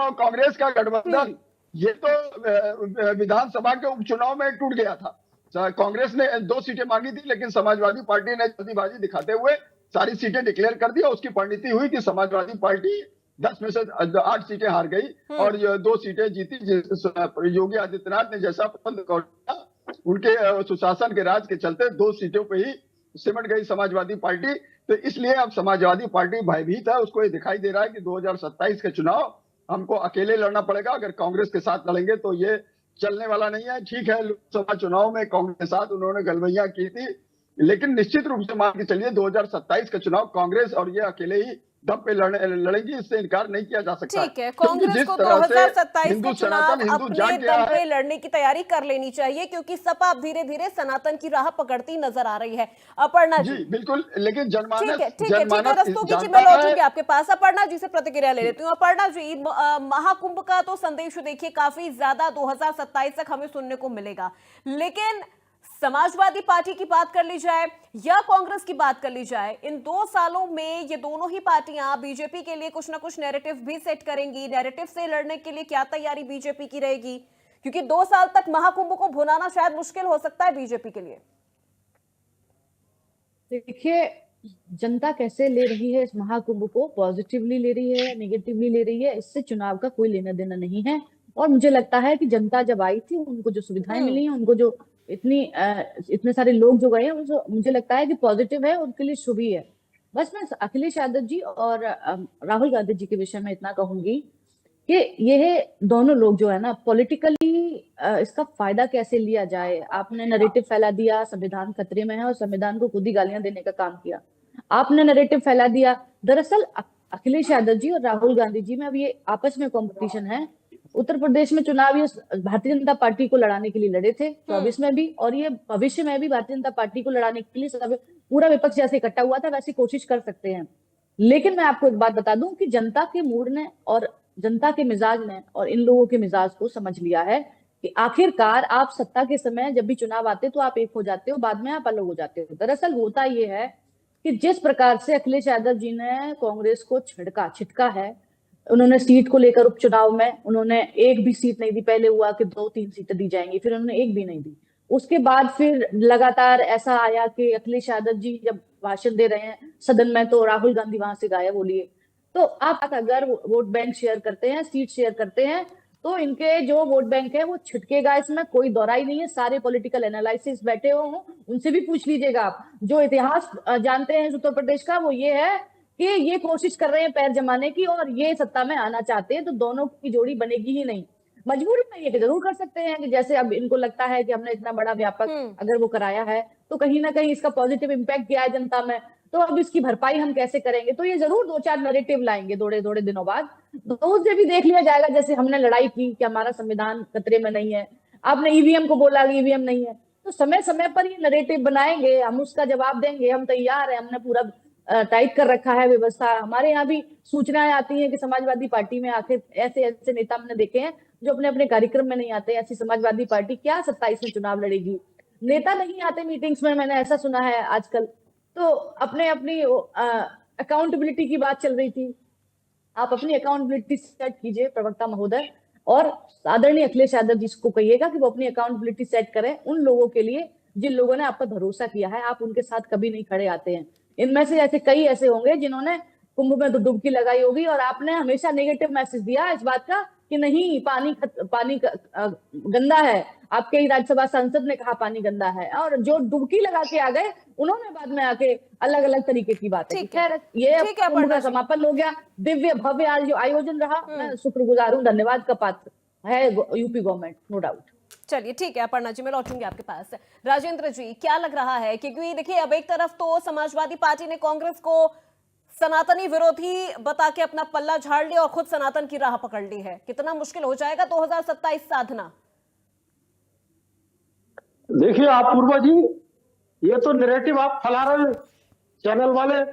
Speaker 8: और कांग्रेस का गठबंधन ये तो विधानसभा के उपचुनाव में टूट गया था। कांग्रेस ने 2 सीटें मांगी थी, लेकिन समाजवादी पार्टी ने जल्दीबाजी दिखाते हुए सारी सीटें डिक्लेयर कर दी और उसकी परिणति हुई कि समाजवादी पार्टी 10 में से 8 सीटें हार गई और 2 सीटें जीती। योगी आदित्यनाथ ने जैसा प्रबंध उनके सुशासन के राज के चलते 2 सीटों पे ही सिमट गई समाजवादी पार्टी। तो इसलिए अब समाजवादी पार्टी भयभीत है। उसको ये दिखाई दे रहा है कि 2027 के चुनाव हमको अकेले लड़ना पड़ेगा। अगर कांग्रेस के साथ लड़ेंगे तो ये चलने वाला नहीं है। ठीक है, लोकसभा चुनाव में कांग्रेस के साथ उन्होंने गलबैया की थी, लेकिन निश्चित रूप से मान के चलिए 2027 का चुनाव कांग्रेस और ये अकेले ही दम पे लड़ेंगी, इससे इनकार नहीं किया जा सकता।
Speaker 1: ठीक है, कांग्रेस को 2027 का चुनाव अपने दम पे लड़ने की तैयारी कर लेनी चाहिए, क्योंकि सपा अब धीरे धीरे सनातन की राह पकड़ती नजर आ रही है। अपर्णा जी,
Speaker 8: बिल्कुल, लेकिन जनमानस
Speaker 1: ठीक है, रस्तोगी जी, मैं लौटूंगी आपके पास। अपर्णा जी से प्रतिक्रिया ले लेती हूँ। अपर्णा जी, महाकुंभ का तो संदेश देखिए काफी ज्यादा 2027 तक हमें सुनने को मिलेगा, लेकिन समाजवादी पार्टी की बात कर ली जाए या कांग्रेस की बात कर ली जाए, इन 2 सालों में ये दोनों ही पार्टियां बीजेपी के लिए कुछ ना कुछ नैरेटिव भी सेट करेंगी। नैरेटिव से लड़ने के लिए क्या तैयारी बीजेपी की रहेगी, क्योंकि 2 साल तक महाकुंभ को भुनाना शायद मुश्किल हो सकता है बीजेपी के लिए।
Speaker 5: देखिए, जनता कैसे ले रही है इस महाकुंभ को, पॉजिटिवली ले रही है, नेगेटिवली ले रही है, इससे चुनाव का कोई लेना देना नहीं है। और मुझे लगता है कि जनता जब आई थी, उनको जो सुविधाएं मिली हैं, उनको जो इतने सारे लोग जो गए हैं, मुझे लगता है कि पॉजिटिव है, उनके लिए शुभ ही है। बस मैं अखिलेश यादव जी और राहुल गांधी जी के विषय में इतना कहूंगी कि ये दोनों लोग जो है ना, पॉलिटिकली इसका फायदा कैसे लिया जाए। आपने नैरेटिव फैला दिया संविधान खतरे में है और संविधान को खुद ही गालियां देने का काम किया। आपने नैरेटिव फैला दिया, दरअसल अखिलेश यादव जी और राहुल गांधी जी में अब ये आपस में कंपटीशन है। उत्तर प्रदेश में चुनाव ये भारतीय जनता पार्टी को लड़ाने के लिए लड़े थे 24 में भी, और ये भविष्य में भी भारतीय जनता पार्टी को लड़ाने के लिए सब पूरा विपक्ष जैसे इकट्ठा हुआ था वैसी कोशिश कर सकते हैं। लेकिन मैं आपको एक बात बता दूं कि जनता के मूड ने और जनता के मिजाज ने और इन लोगों के मिजाज को समझ लिया है कि आखिरकार आप सत्ता के समय जब भी चुनाव आते तो आप एक हो जाते हो, बाद में आप अलग हो जाते हो। दरअसल होता ये है कि जिस प्रकार से अखिलेश यादव जी ने कांग्रेस को छिटका है, उन्होंने सीट को लेकर उपचुनाव में उन्होंने एक भी सीट नहीं दी। पहले हुआ कि 2-3 सीटें दी जाएंगी, फिर उन्होंने एक भी नहीं दी। उसके बाद फिर लगातार ऐसा आया कि अखिलेश यादव जी जब भाषण दे रहे हैं सदन में तो राहुल गांधी वहां से गायब हो लिए। तो आप अगर वोट बैंक शेयर करते हैं, सीट शेयर करते हैं, तो इनके जो वोट बैंक है वो छिटकेगा, इसमें कोई दौराई नहीं है। सारे पॉलिटिकल एनालिसिस बैठे हुए हों, उनसे भी पूछ लीजिएगा आप। जो इतिहास जानते हैं उत्तर प्रदेश का, वो ये है कि ये कोशिश कर रहे हैं पैर जमाने की और ये सत्ता में आना चाहते हैं, तो दोनों की जोड़ी बनेगी ही नहीं। मजबूरी में ये जरूर कर सकते हैं कि जैसे अब इनको लगता है कि हमने इतना बड़ा व्यापक अगर वो कराया है तो कहीं ना कहीं इसका पॉजिटिव इम्पैक्ट किया है जनता में, तो अब इसकी भरपाई हम कैसे करेंगे। तो ये जरूर 2-4 नैरेटिव लाएंगे थोड़े दिनों बाद, तो उससे भी देख लिया जाएगा। जैसे हमने लड़ाई की कि हमारा संविधान खतरे में नहीं है, आपने ईवीएम को बोला ईवीएम नहीं है, तो समय समय पर ये नैरेटिव बनाएंगे, हम उसका जवाब देंगे, हम तैयार है, हमने पूरा टाइट कर रखा है व्यवस्था। हमारे यहाँ भी सूचनाएं आती हैं कि समाजवादी पार्टी में आखिर ऐसे ऐसे नेता हमने देखे हैं जो अपने अपने कार्यक्रम में नहीं आते। ऐसी समाजवादी पार्टी क्या 27 में चुनाव लड़ेगी? नेता नहीं आते मीटिंग्स में, मैंने ऐसा सुना है आजकल। तो अपने अपनी अकाउंटेबिलिटी की बात चल रही थी। आप अपनी अकाउंटेबिलिटी सेट कीजिए प्रवक्ता महोदय, और आदरणीय अखिलेश यादव जी को कहिएगा कि वो अपनी अकाउंटेबिलिटी सेट करें उन लोगों के लिए जिन लोगों ने आप पर भरोसा किया है। आप उनके साथ कभी नहीं खड़े आते हैं। इनमें से ऐसे कई ऐसे होंगे जिन्होंने कुंभ में डुबकी लगाई होगी, और आपने हमेशा नेगेटिव मैसेज दिया इस बात का कि नहीं पानी गंदा है। आपके ही राज्यसभा सांसद ने कहा पानी गंदा है, और जो डुबकी लगा के आ गए उन्होंने बाद में आके अलग अलग तरीके की बातें की। खैर, ये कुंभ का समापन हो गया। दिव्य भव्य आज जो आयोजन रहा, मैं शुक्रगुजार हूँ, धन्यवाद का पात्र है यूपी गवर्नमेंट, नो डाउट।
Speaker 1: चलिए ठीक है अपर्णा जी, मैं लौटूंगी आपके पास। राजेंद्र जी, क्या लग रहा है? क्योंकि देखिए अब एक तरफ तो समाजवादी पार्टी ने कांग्रेस को सनातनी विरोधी बता के अपना पल्ला झाड़ लिया और खुद सनातन की राह पकड़ ली है। कितना मुश्किल हो जाएगा 2027 साधना?
Speaker 6: देखिए आप पूर्वा जी, ये तो नैरेटिव आप फैला रहे हैं, चैनल वाले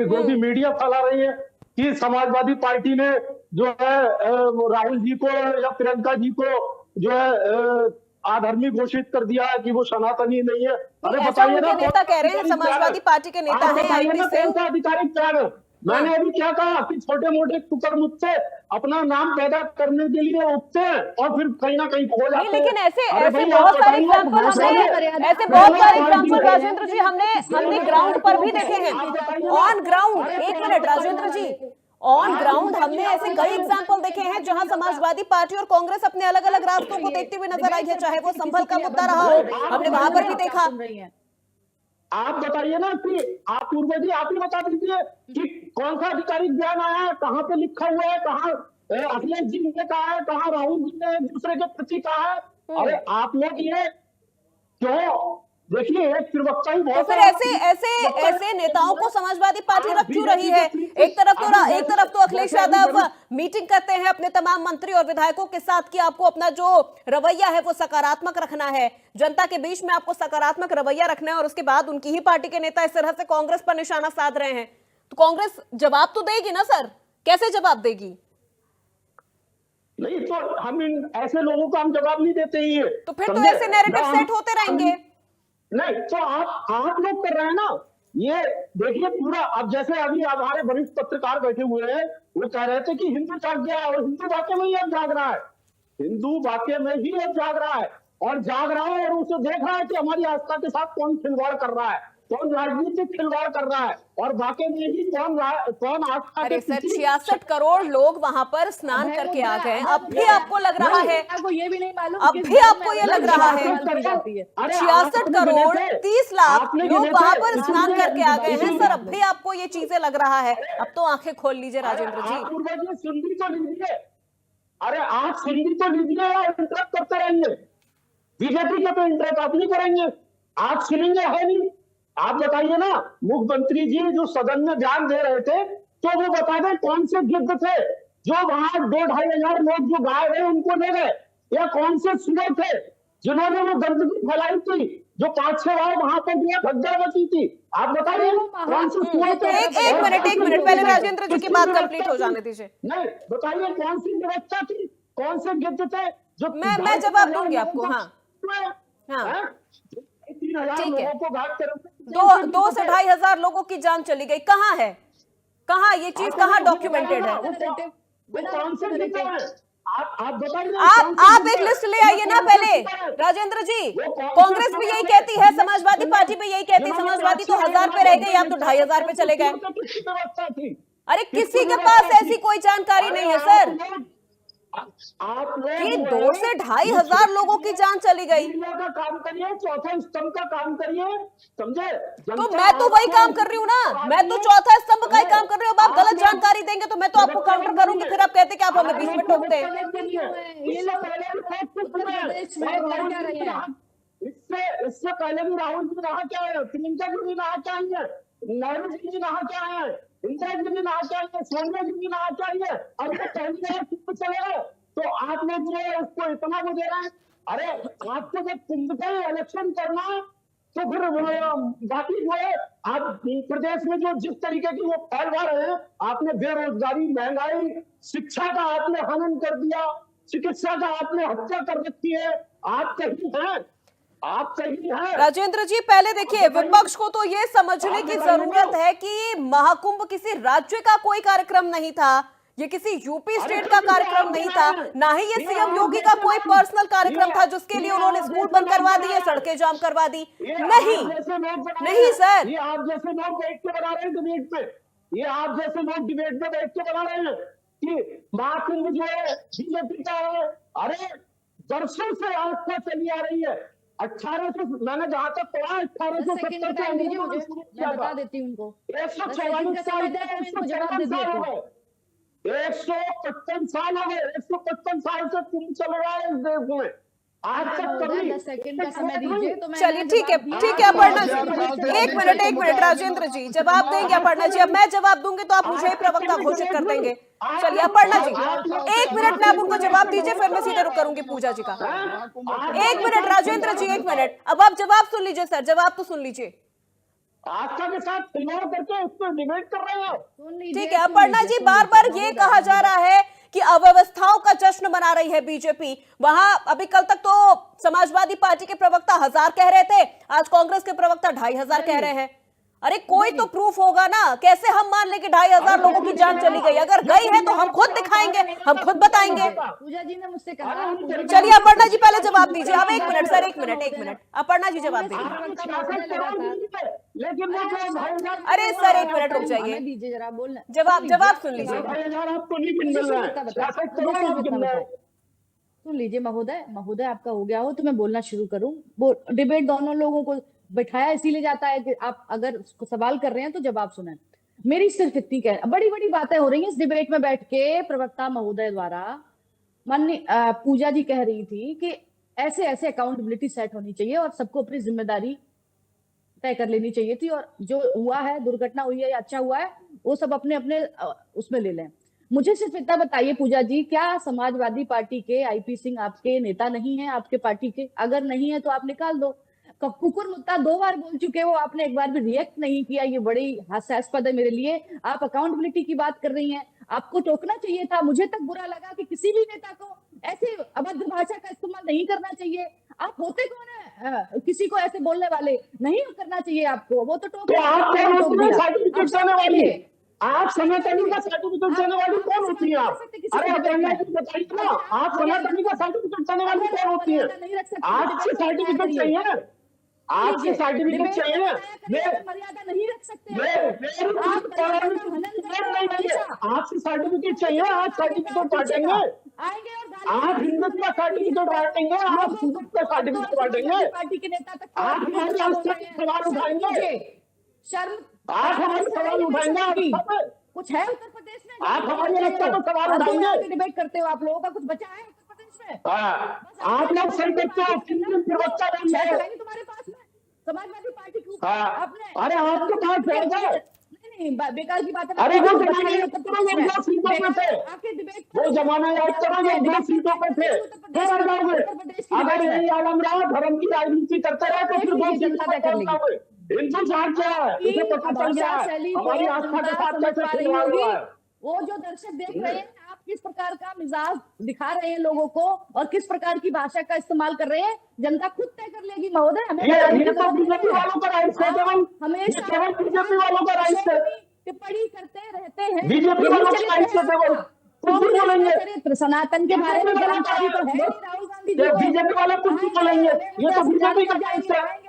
Speaker 6: जो भी मीडिया फैला रही है कि समाजवादी पार्टी ने जो है राहुल जी को या प्रियंका जी को जो है आधर्मी घोषित कर दिया है कि वो सनातनी नहीं है। अरे बताइए ना,
Speaker 1: नेता कह रहे हैं, समाजवादी पार्टी के नेता हैं
Speaker 6: आधिकारिक त्याग। मैंने अभी क्या कहा कि छोटे मोटे टुकड़ से अपना नाम पैदा करने के लिए उठते हैं और फिर कहीं ना कहीं खो जाते हैं।
Speaker 1: लेकिन ऐसे बहुत सारे एग्जाम्पल राजेंद्र जी हमने ग्राउंड पर भी देखे हैं। ऑन ग्राउंड, एक minute Rajendra ji, on ground हमने ऐसे कई एग्जाम्पल देखे हैं जहां समाजवादी पार्टी और कांग्रेस अपने अलग अलग रास्तों को देखते हुए नजर आई है। चाहे वो संभल का मुद्दा रहा हो, हमने वहां पर भी देखा।
Speaker 6: आप बताइए ना कि आप पूर्व जी आप ही बता दीजिए कि कौन सा आधिकारिक बयान आया है, कहाँ पे लिखा हुआ है, कहाँ अखिलेश जी ने कहा है, कहाँ राहुल जी ने दूसरे के प्रति कहा है। अरे आप लोग ये क्यों, देखिए एक प्रवक्ता ही बहुत,
Speaker 1: तो फिर ऐसे नेताओं को समाजवादी पार्टी रख क्यों रही है? एक तरफ तो अखिलेश यादव मीटिंग करते हैं अपने तमाम मंत्री और विधायकों के साथ कि आपको अपना जो रवैया है वो सकारात्मक रखना है, जनता के बीच में आपको सकारात्मक रवैया रखना है, और उसके बाद उनकी ही पार्टी के नेता इस तरह से कांग्रेस पर निशाना साध रहे हैं। तो कांग्रेस जवाब तो देगी ना सर, कैसे जवाब देगी?
Speaker 6: नहीं तो हम ऐसे लोगों को हम जवाब नहीं देते ही है।
Speaker 1: तो फिर तो ऐसे नैरेटिव सेट होते रहेंगे।
Speaker 6: नहीं तो आप लोग कर रहे हैं ना ये। देखिए पूरा, अब जैसे अभी हमारे वरिष्ठ पत्रकार बैठे हुए हैं, वो कह रहे थे कि हिंदू जाग गया है, और हिंदू वाकई में ही अब जाग रहा है, हिंदू वाकई में ही अब जाग रहा है, और जाग रहा है और उसे देख रहा है कि हमारी आस्था के साथ कौन खिलवाड़ कर रहा है, कौन राजनीतिक खिलवाड़ कर रहा है, और वाकई में ही कौन आस्था।
Speaker 1: अरे सर, 66 करोड़ लोग वहां पर स्नान करके आ गए। अब भी आपको लग रहा है,
Speaker 5: आपको ये भी नहीं मालूम,
Speaker 1: अब भी आपको ये लग रहा है 66 करोड़ 30 लाख लोग वहां पर स्नान करके आ गए हैं सर, अब भी आपको ये चीजें लग रहा है? अब तो आंखें खोल लीजिए राजेंद्र जी।
Speaker 6: सुन भी तो लीजिए, अरे आप सुन भी तो लीजिए और इंटरेक्ट करते रहेंगे। बीजेपी के तो इंटरेक्ट आप नहीं करेंगे, आप सुनेंगे है नहीं। आप बताइए ना, मुख्यमंत्री जी जो सदन में बयान दे रहे थे, तो वो बता दें कौन से गिद्ध थे जो वहां 2-2.5 हजार लोग जो गाय रहे उनको ले गए, या कौन से सुअर थे जिन्होंने वो गंदगी फैलाई थी, जो 5-6 बार वहां पर दिया भगदड़ मची थी। आप बताइए कौन से सुअर थे?
Speaker 1: एक मिनट पहले राजेंद्र जी की बात कंप्लीट हो जाने दीजिए।
Speaker 6: नहीं बताइए कौन सी व्यवस्था थी, कौन से गिद्ध थे जो,
Speaker 1: मैं जवाब दूंगी आपको। हाँ
Speaker 6: 3,000 लोगों को घाट कर
Speaker 1: 2 से 2.5 हजार लोगों की जान चली गई। कहाँ है, कहाँ ये चीज, कहाँ डॉक्यूमेंटेड है? आप एक लिस्ट ले आइए ना पहले राजेंद्र जी। कांग्रेस भी यही कहती है, समाजवादी पार्टी भी यही कहती है, समाजवादी तो 1000 पे रह गई, आप तो 2,500 पे चले गए। अरे किसी के पास ऐसी कोई जानकारी नहीं है सर कि 2 से 2.5 हजार लोगों की जान चली गई।
Speaker 6: का काम करिए, चौथा स्तंभ का काम करिए, समझे?
Speaker 1: तो मैं तो वही काम कर रही हूँ ना, मैं तो चौथा स्तंभ का ही काम कर रही हूँ। अब आप गलत जानकारी देंगे तो मैं तो आपको काउंटर करूंगी, फिर आप कहते कि आप हमें बीच में टोकते हैं।
Speaker 6: इससे पहले भी राहुल जी नहा के आए, प्रियंका जी भी नहा के आई है, नेहरू जी नहा के आए हैं, इंदिरा जी भी नहा के आई है, सोनिया जी भी नहा के आई है। अब तो पहली बार चले गए तो आप लोग जो है उसको इतना वो दे रहे हैं। अरे आपको जब कुंभ का इलेक्शन करना है तो फिर बाकी जो है आज प्रदेश में जो जिस तरीके की वो फैला रहे हैं, आपने बेरोजगारी, महंगाई, शिक्षा का आपने हनन कर दिया, चिकित्सा का आपने हत्या कर रखी है। आप कहीं हैं? आप कहीं हैं?
Speaker 1: राजेंद्र जी, पहले देखिए, विपक्ष को तो ये समझने की जरूरत है कि महाकुंभ किसी राज्य का कोई कार्यक्रम नहीं था, ये किसी यूपी स्टेट का कार्यक्रम नहीं था, ना ही ये सीएम योगी का कोई पर्सनल कार्यक्रम था जिसके लिए उन्होंने स्कूल बंद करवा दिए, सड़कें जाम करवा दी। नहीं नहीं सर,
Speaker 6: ये आप जैसे लोग बैठ के बना रहे हैं डिबेट पे, ये आप जैसे लोग डिबेट पे बैठ के बना रहे हैं कि महाकुंभ जो है बीजेपी का है। अरे वर्षों से आस्था चली आ रही है। 1800, मैंने जहां तक पढ़ा 1870 से
Speaker 5: दीजिए मुझे, मैं बता देती हूँ उनको।
Speaker 6: 144 साल के 155 साल हो गए, 155 साल हो गए, 155 साल से कुंभ चल रहा है इस देश में। आज तक कभी
Speaker 5: 10 सेकंड का समय दीजिए तो मैं
Speaker 1: चलिए ठीक है अपर्णा जी, एक मिनट राजेंद्र जी जवाब देंगे। अपर्णा जी, अब मैं जवाब दूंगी तो आप मुझे ही प्रवक्ता घोषित कर देंगे। चलिए अपर्णा जी, 1 मिनट में आप उनको जवाब दीजिए, फिर मैं सीधे रुक करूंगी पूजा जी का। 1 मिनट राजेंद्र जी, 1 मिनट, अब आप जवाब सुन लीजिए सर, जवाब तो सुन लीजिए।
Speaker 6: आस्था के साथ खिलवाड़ करके उस पर डिबेट कर रहे हैं।
Speaker 1: ठीक है अपर्णा जी, बार बार ये कहा जा रहा है कि अव्यवस्थाओं का जश्न मना रही है बीजेपी। वहां अभी कल तक तो समाजवादी पार्टी के प्रवक्ता 1000 कह रहे थे, आज कांग्रेस के प्रवक्ता 2500 कह रहे हैं। अरे कोई तो प्रूफ होगा ना, कैसे हम मान ले कि 2500 लोगों की जान चली गई? अगर गई है तो हम खुद दिखाएंगे, हम खुद बताएंगे।
Speaker 5: पूजा जी ने मुझसे कहा।
Speaker 1: चलिए अपर्णा जी पहले जवाब दीजिए। अब 1 मिनट सर, 1 मिनट अपर्णा जी जवाब दीजिए।
Speaker 6: लेकिन
Speaker 1: अरे सर 1 मिनट रुक जाइए,
Speaker 5: दीजिए जरा बोलना,
Speaker 1: जवाब सुन लीजिए।
Speaker 6: आपको नहीं मिल रहा है।
Speaker 5: सुन लीजिए महोदय, आपका हो गया हो तो मैं बोलना शुरू करूं। डिबेट दोनों लोगों को बैठाया इसीलिए जाता है कि आप अगर सवाल कर रहे हैं तो जवाब सुने। मेरी सिर्फ इतनी बड़ी बड़ी बातें हो रही हैं इस डिबेट में बैठ के प्रवक्ता महोदय द्वारा। माननीय पूजा जी कह रही थी कि ऐसे ऐसे अकाउंटेबिलिटी सेट होनी चाहिए और सबको अपनी जिम्मेदारी तय कर लेनी चाहिए थी, और जो हुआ है, दुर्घटना हुई है या अच्छा हुआ है, वो सब अपने अपने उसमें ले लें। मुझे सिर्फ इतना बताइए पूजा जी, क्या समाजवादी पार्टी के आईपी सिंह आपके नेता नहीं है आपके पार्टी के? अगर नहीं है तो आप निकाल दो। कुकुर मुद्दा 2 बार बोल चुके हो, आपने एक बार भी रिएक्ट नहीं किया, ये बड़ी हास्यास्पद है मेरे लिए। आप अकाउंटेबिलिटी की बात कर रही हैं, आपको टोकना चाहिए था। मुझे तक बुरा लगा कि किसी भी नेता को ऐसे अभद्र भाषा का इस्तेमाल नहीं करना चाहिए। आप होते कौन है किसी को ऐसे बोलने वाले? नहीं करना चाहिए आपको, वो तो टोक
Speaker 6: सर्टिफिकेट देने वाली है। आप सनातनी का सर्टिफिकेट देने वाली कौन होती है? आप अरे बताइए ना, आप सनातनी का सर्टिफिकेट देने वाली कौन होती है? आपसे सर्टिफिकेट चाहिए, आपसे सर्टिफिकेट चाहिए।
Speaker 5: मर्यादा नहीं रख सकते
Speaker 6: आपसे सर्टिफिकेट चाहिए, आप सर्टिफिकेट बांटेंगे, आप हिंदुत्व का सर्टिफिकेट बांटेंगे, आप हिंदुत्व का सर्टिफिकेट बांटेंगे,
Speaker 5: पार्टी के नेता तक
Speaker 6: आप हमारे आस्था के सवाल उठाएंगे,
Speaker 5: शर्म,
Speaker 6: आप हमारे सवाल उठाएंगे।
Speaker 5: कुछ है उत्तर प्रदेश में?
Speaker 6: आप हमारी आस्था का सवाल उठाएंगे।
Speaker 5: डिबेट करते हो, आप लोगों का कुछ बचा है उत्तर प्रदेश में?
Speaker 6: आप लोग सही करते हो, प्रवक्ता बन गए
Speaker 5: तुम्हारे पास में समाजवादी पार्टी के ऊपर आपने,
Speaker 6: अरे आपके पास है
Speaker 5: नहीं बेकार की बात है।
Speaker 6: अरे वो जमाना याद करो, 2 सीटों पे थे,
Speaker 5: आपके डिबेट
Speaker 6: वो जमाना याद करो, 2 सीटों पे थे। अगर यही आलम रहा, धर्म की राजनीति करते रहे तो फिर 2 सीटों पे कौन हुए? हिंदू साथ क्या है, उसे पता चल गया है हमारी आस्था के साथ कैसे खिलवाड़ हुआ है।
Speaker 5: वो जो दर्शक देख रहे हैं, आप किस प्रकार का मिजाज दिखा रहे हैं लोगों को और किस प्रकार की भाषा का इस्तेमाल कर रहे हैं, जनता खुद तय कर लेगी महोदय।
Speaker 6: ये तो बीजेपी वालों का राइट है,
Speaker 5: हमेशा
Speaker 6: बीजेपी वालों का राइट है,
Speaker 5: टिप्पणी करते रहते हैं
Speaker 6: बीजेपी वालों का राइट है।
Speaker 5: चरित्र सनातन के बारे में जानकारी तो है राहुल गांधी जी को।
Speaker 6: बीजेपी वाले कुछ नहीं बोलेंगे, ये तो बीजेपी का राइट है।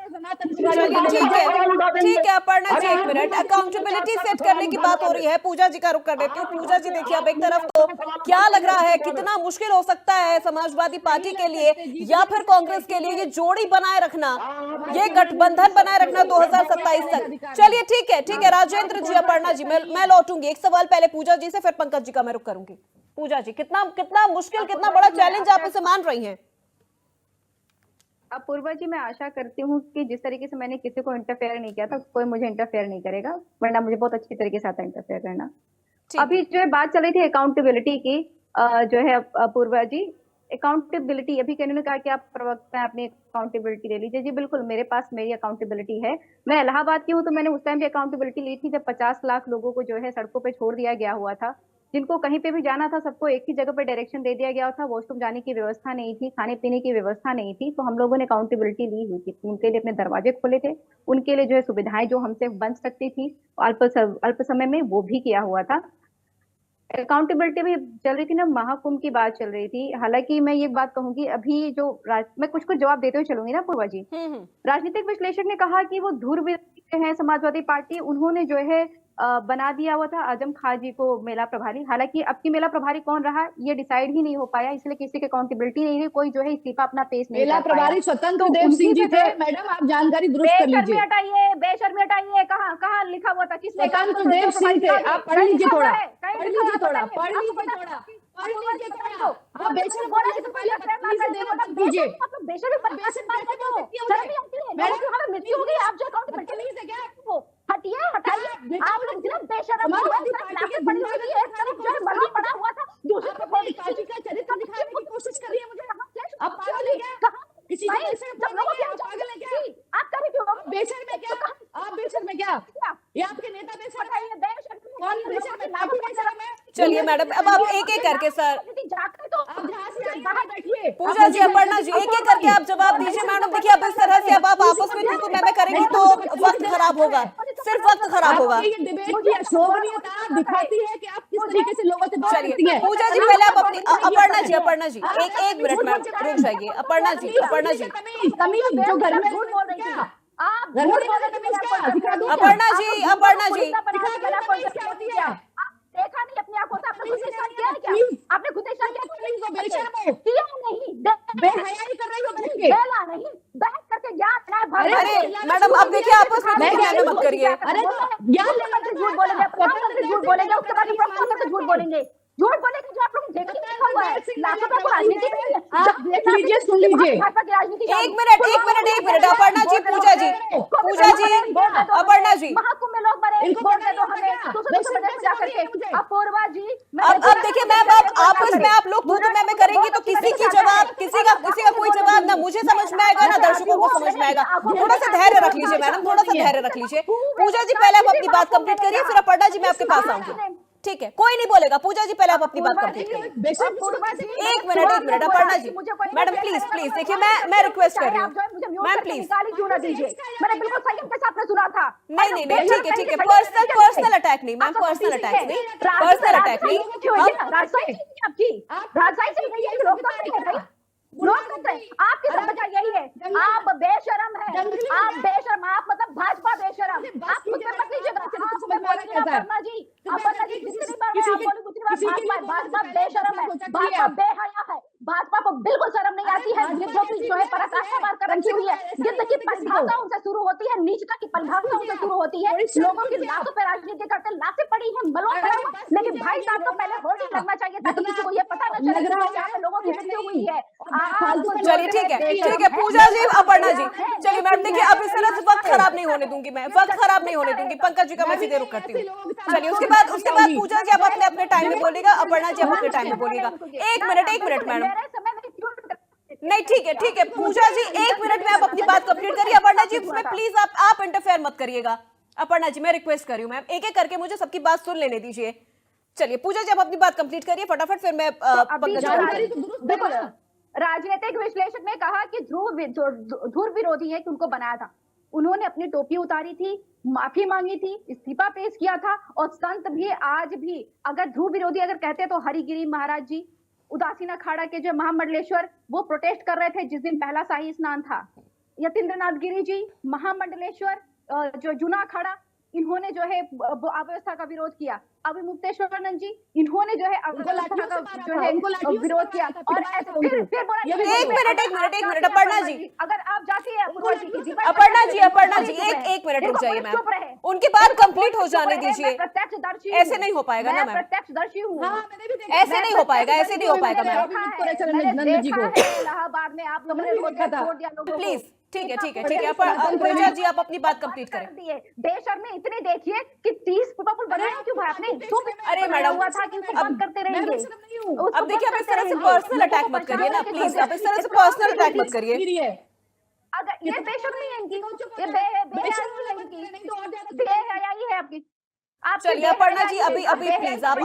Speaker 1: ठीक है Aparna ji, 1 minute, accountability set करने की बात हो रही है, पूजा जी का रुख कर देती हूँ। पूजा जी देखिए, अब एक तरफ तो क्या लग रहा है, कितना मुश्किल हो सकता है समाजवादी पार्टी के लिए या फिर कांग्रेस के लिए ये जोड़ी बनाए रखना, ये गठबंधन बनाए रखना 2027 तक। चलिए ठीक है राजेंद्र जी, अपर्णा जी, मैं लौटूंगी। एक सवाल पहले पूजा जी से, फिर पंकज जी का मैं रुख करूंगी। पूजा जी, कितना मुश्किल, कितना बड़ा चैलेंज आप इसे मान रही हैं?
Speaker 7: अपूर्वा जी, मैं आशा करती हूँ कि जिस तरीके से मैंने किसी को इंटरफेयर नहीं किया था, कोई मुझे इंटरफेयर नहीं करेगा, वरना मुझे बहुत अच्छी तरीके से आता इंटरफेयर करना। अभी जो है बात चल रही थी अकाउंटेबिलिटी की, जो है अपूर्वा जी, अकाउंटेबिलिटी, अभी कहने ने कहा कि आप प्रवक्ता हैं, अपनी अकाउंटेबिलिटी ले लीजिए। जी बिल्कुल, मेरे पास मेरी अकाउंटेबिलिटी है। मैं इलाहाबाद की हूँ, तो मैंने उस टाइम भी अकाउंटेबिलिटी ली थी जब 50 लाख लोगों को जो है सड़कों पे छोड़ दिया गया हुआ था, जिनको कहीं पे भी जाना था सबको एक ही जगह पे डायरेक्शन दे दिया गया था, वॉशरूम जाने की व्यवस्था नहीं थी, खाने पीने की व्यवस्था नहीं थी। तो हम लोगों ने अकाउंटेबिलिटी ली हुई थी, उनके लिए अपने दरवाजे खोले थे, उनके लिए जो है सुविधाएं जो हमसे बन सकती थी अल्प समय में, वो भी किया हुआ था। अकाउंटेबिलिटी भी चल रही थी ना, महाकुंभ की बात चल रही थी। हालांकि मैं ये बात कहूंगी, अभी जो मैं कुछ कुछ जवाब देते हुए चलूंगी ना पूर्वा जी। राजनीतिक विश्लेषक ने कहा कि वो ध्रुव है समाजवादी पार्टी, उन्होंने जो है बना दिया हुआ था आजम खान जी को मेला प्रभारी। हालांकि अब की मेला प्रभारी कौन रहा ये डिसाइड ही नहीं हो पाया, इसलिए किसी की अकाउंटेबिलिटी नहीं हुई, कोई जो है इस्तीफा अपना पेश नहीं
Speaker 5: मेला
Speaker 7: कर पाया।
Speaker 5: प्रभारी स्वतंत्र देव सिंह जी थे। मैडम आप जानकारी दुरुस्त कर लीजिए।
Speaker 7: बेशर्मी हटाइए, कहाँ कहाँ लिखा हुआ था, किसने कहा?
Speaker 5: स्वतंत्र देव सिंह थे। आप पढ़ लीजिए थोड़ा,
Speaker 7: आप बेशर्म बोला है तो पहले मृत्यु हो गई, आप जो अकाउंटेबिलिटी से क्या हटिए, हटाइए। आप लोग सिर्फ बेशर्म पड़ी हुई है, जो मलबा पड़ा हुआ था, दूसरे पार्टी का चरित्र दिखाने की कोशिश कर रही है मुझे। अब पागल है क्या? किसी को जब लोगों की पागल है क्या? आप कर रही हो बेशर्म है क्या? आप बेशर्म है क्या? ये आपके नेता बेशर्म है? कौन बेशर्म है? आप बेशर्म है?
Speaker 1: चलिए मैडम, अब आप एक एक करके सर, पूजा जी, अपर्णा जी, एक एक करके आप जवाब दीजिए। मैडम देखिए, अब इस तरह से अब आप आपस में तू मैं करेंगी तो वक्त खराब होगा, सिर्फ वक्त खराब होगा।
Speaker 5: ये डिबेट की अशोभनीयता दिखाती है कि आप किस तरीके से लोगों से बात करती
Speaker 1: चलिए
Speaker 5: हैं।
Speaker 1: पूजा जी, पहले आप अपनी अपर्णा जी एक मिनट में रुक जाइए। अपर्णा जी
Speaker 5: तमीज जो घर में झूठ बोल रही थी आप, घर में
Speaker 1: अपर्णा जी
Speaker 7: देखा नहीं अपनी आंखों से, आपने खुद निशान किया है क्या? आपने खुद निशान किया नहीं,
Speaker 5: बेहयाई कर रही हो बहन
Speaker 7: बेला नहीं, बैठ करके ज्ञान।
Speaker 1: अरे मैडम, अब देखिए आपस में मत करिए।
Speaker 5: अरे
Speaker 7: ज्ञान झूठ बोलेंगे, प्रधानमंत्री झूठ बोलेंगे, उसके बाद प्रधानमंत्री झूठ बोलेंगे, झूठ बोलेंगे। जो आप लोग देखा लिखा हुआ है, लाखों रुपए को राजनीति में
Speaker 5: आप देख लीजिए, सुन लीजिए।
Speaker 1: एक मिनट अपर्णा जी, पूजा जी, अपर्णा जी,
Speaker 7: महाकुंभ में लोग मरे, बोल दे दो हमें दूसरे प्रदेश जा करके। अपूर्वा जी,
Speaker 1: अब देखिए मैम, अब आपस में आप लोग तू मैं करेंगी तो किसी का कोई जवाब ना मुझे समझ में आएगा ना दर्शकों को समझ में आएगा। थोड़ा सा धैर्य रख लीजिए मैडम, थोड़ा सा धैर्य रख लीजिए। पूजा जी पहले आप अपनी बात कंप्लीट करिए, फिर अपर्णा जी मैं आपके पास आऊंगी। ठीक है, कोई नहीं बोलेगा। पूजा जी पहले आप अपनी बात कंप्लीट करिए। एक minute Aparna ji, madam please देखिए, मैं रिक्वेस्ट कर रही हूँ मैम, प्लीज।
Speaker 7: मैंने बिल्कुल संयम के साथ में सुना था।
Speaker 1: नहीं, ठीक है, पर्सनल अटैक नहीं मैम, पर्सनल अटैक नहीं।
Speaker 7: आपकी वजह यही है, आप बेशरम है, आप बेशरम, आप मतलब भाजपा बेशरम। आप खुद में मत लीजिएगा। अपर्णा जी, जितनी बार मैं आप बोलूं उतनी बार भाजपा बेशरम है, भाजपा बेहया है, भाजपा को बिल्कुल शर्म नहीं आती है। गिद्धों की जो है पराकाष्ठा मार कर रखी हुई है, गिद्ध की परिभाषा उनसे शुरू होती है, नीचता की परिभाषा उनसे शुरू होती है। लोगों की लाशों पे राजनीति करते, लाशें पड़ी है, मलबा पड़ा है, लेकिन भाई साहब को पहले होल्डिंग करना चाहिए ताकि किसी को ये पता न चले कि यहाँ पे लोगों की मृत्यु हुई है।
Speaker 1: चलिए ठीक है पूजा जी, अपर्णा जी, चलिए मैडम देखिए, अब इस तरह से वक्त खराब नहीं होने दूंगी, मैं वक्त खराब नहीं होने दूंगी। पंकज जी का मैं सीधे रुक करती हूँ। चलिए उसके बाद पूजा जी आप अपने टाइम में बोलिएगा, अपर्णा जी आप अपने टाइम में बोलिएगा। एक मिनट मैडम, नहीं ठीक है पूजा जी, 1 मिनट में आप अपनी बात कंप्लीट करिए। अपर्णा जी उसमें प्लीज आप इंटरफेयर मत करिएगा। अपर्णा जी मैं रिक्वेस्ट कर रही हूँ मैम, एक एक करके मुझे सबकी बात सुन लेने दीजिए। चलिए पूजा जी आप अपनी बात कंप्लीट करिए फटाफट, फिर मैं
Speaker 7: राजनीतिक विश्लेषक ने कहा कि ध्रुव विरोधी है कि उनको बनाया था, उन्होंने अपनी टोपी उतारी थी, माफी मांगी थी, इस्तीफा पेश किया था। और संत भी आज भी अगर ध्रुव विरोधी अगर कहते तो हरिगिरी महाराज जी, उदासीन अखाड़ा के जो महामंडलेश्वर, वो प्रोटेस्ट कर रहे थे जिस दिन पहला शाही स्नान था। यतीन्द्रनाथ गिरी जी, महामंडलेश्वर, जो जूना अखाड़ा, इन्होंने जो है अव्यवस्था का विरोध किया। अभी मुक्तेश्वरानंद जी, इन्होंने जो है अव्यवस्था का जो है विरोध किया। और फिर
Speaker 1: एक मिनट अपर्णा जी,
Speaker 7: अगर आप जाती है
Speaker 1: अपर्णा जी एक मिनट रुक जाइए मैम, उनकी बात कंप्लीट हो जाने दीजिए।
Speaker 7: प्रत्यक्षदर्शी
Speaker 1: ऐसे नहीं हो पाएगा ना मैम,
Speaker 7: प्रत्यक्षदर्शी हूँ।
Speaker 5: हाँ मैंने भी देखा,
Speaker 1: ऐसे नहीं हो पाएगा, ऐसे नहीं हो पाएगा मैम।
Speaker 7: मैंने देखा है इलाहाबाद में आप लोगों ने छोड़ दिया लोगों को।
Speaker 1: प्लीज ठीक है ठीक है ठीक है, पूजा जी आप अपनी बात कंप्लीट करें।
Speaker 7: बेशर्मी इतनी देखिए कि 30 पुल बनाए क्यों भाई आपने?
Speaker 1: अरे मैडम,
Speaker 7: हुआ था कि उसको बंद करते रहेंगे।
Speaker 1: अब देखिए, अब इस तरह से पर्सनल अटैक मत करिए ना प्लीज, अब इस तरह से पर्सनल अटैक मत करिए।
Speaker 7: अगर ये बेशर्मी है इनकी, ये बेहयाई है इनकी, बेहयाई है आपकी।
Speaker 1: चलिए अपर्णा जी, अभी प्लीज आप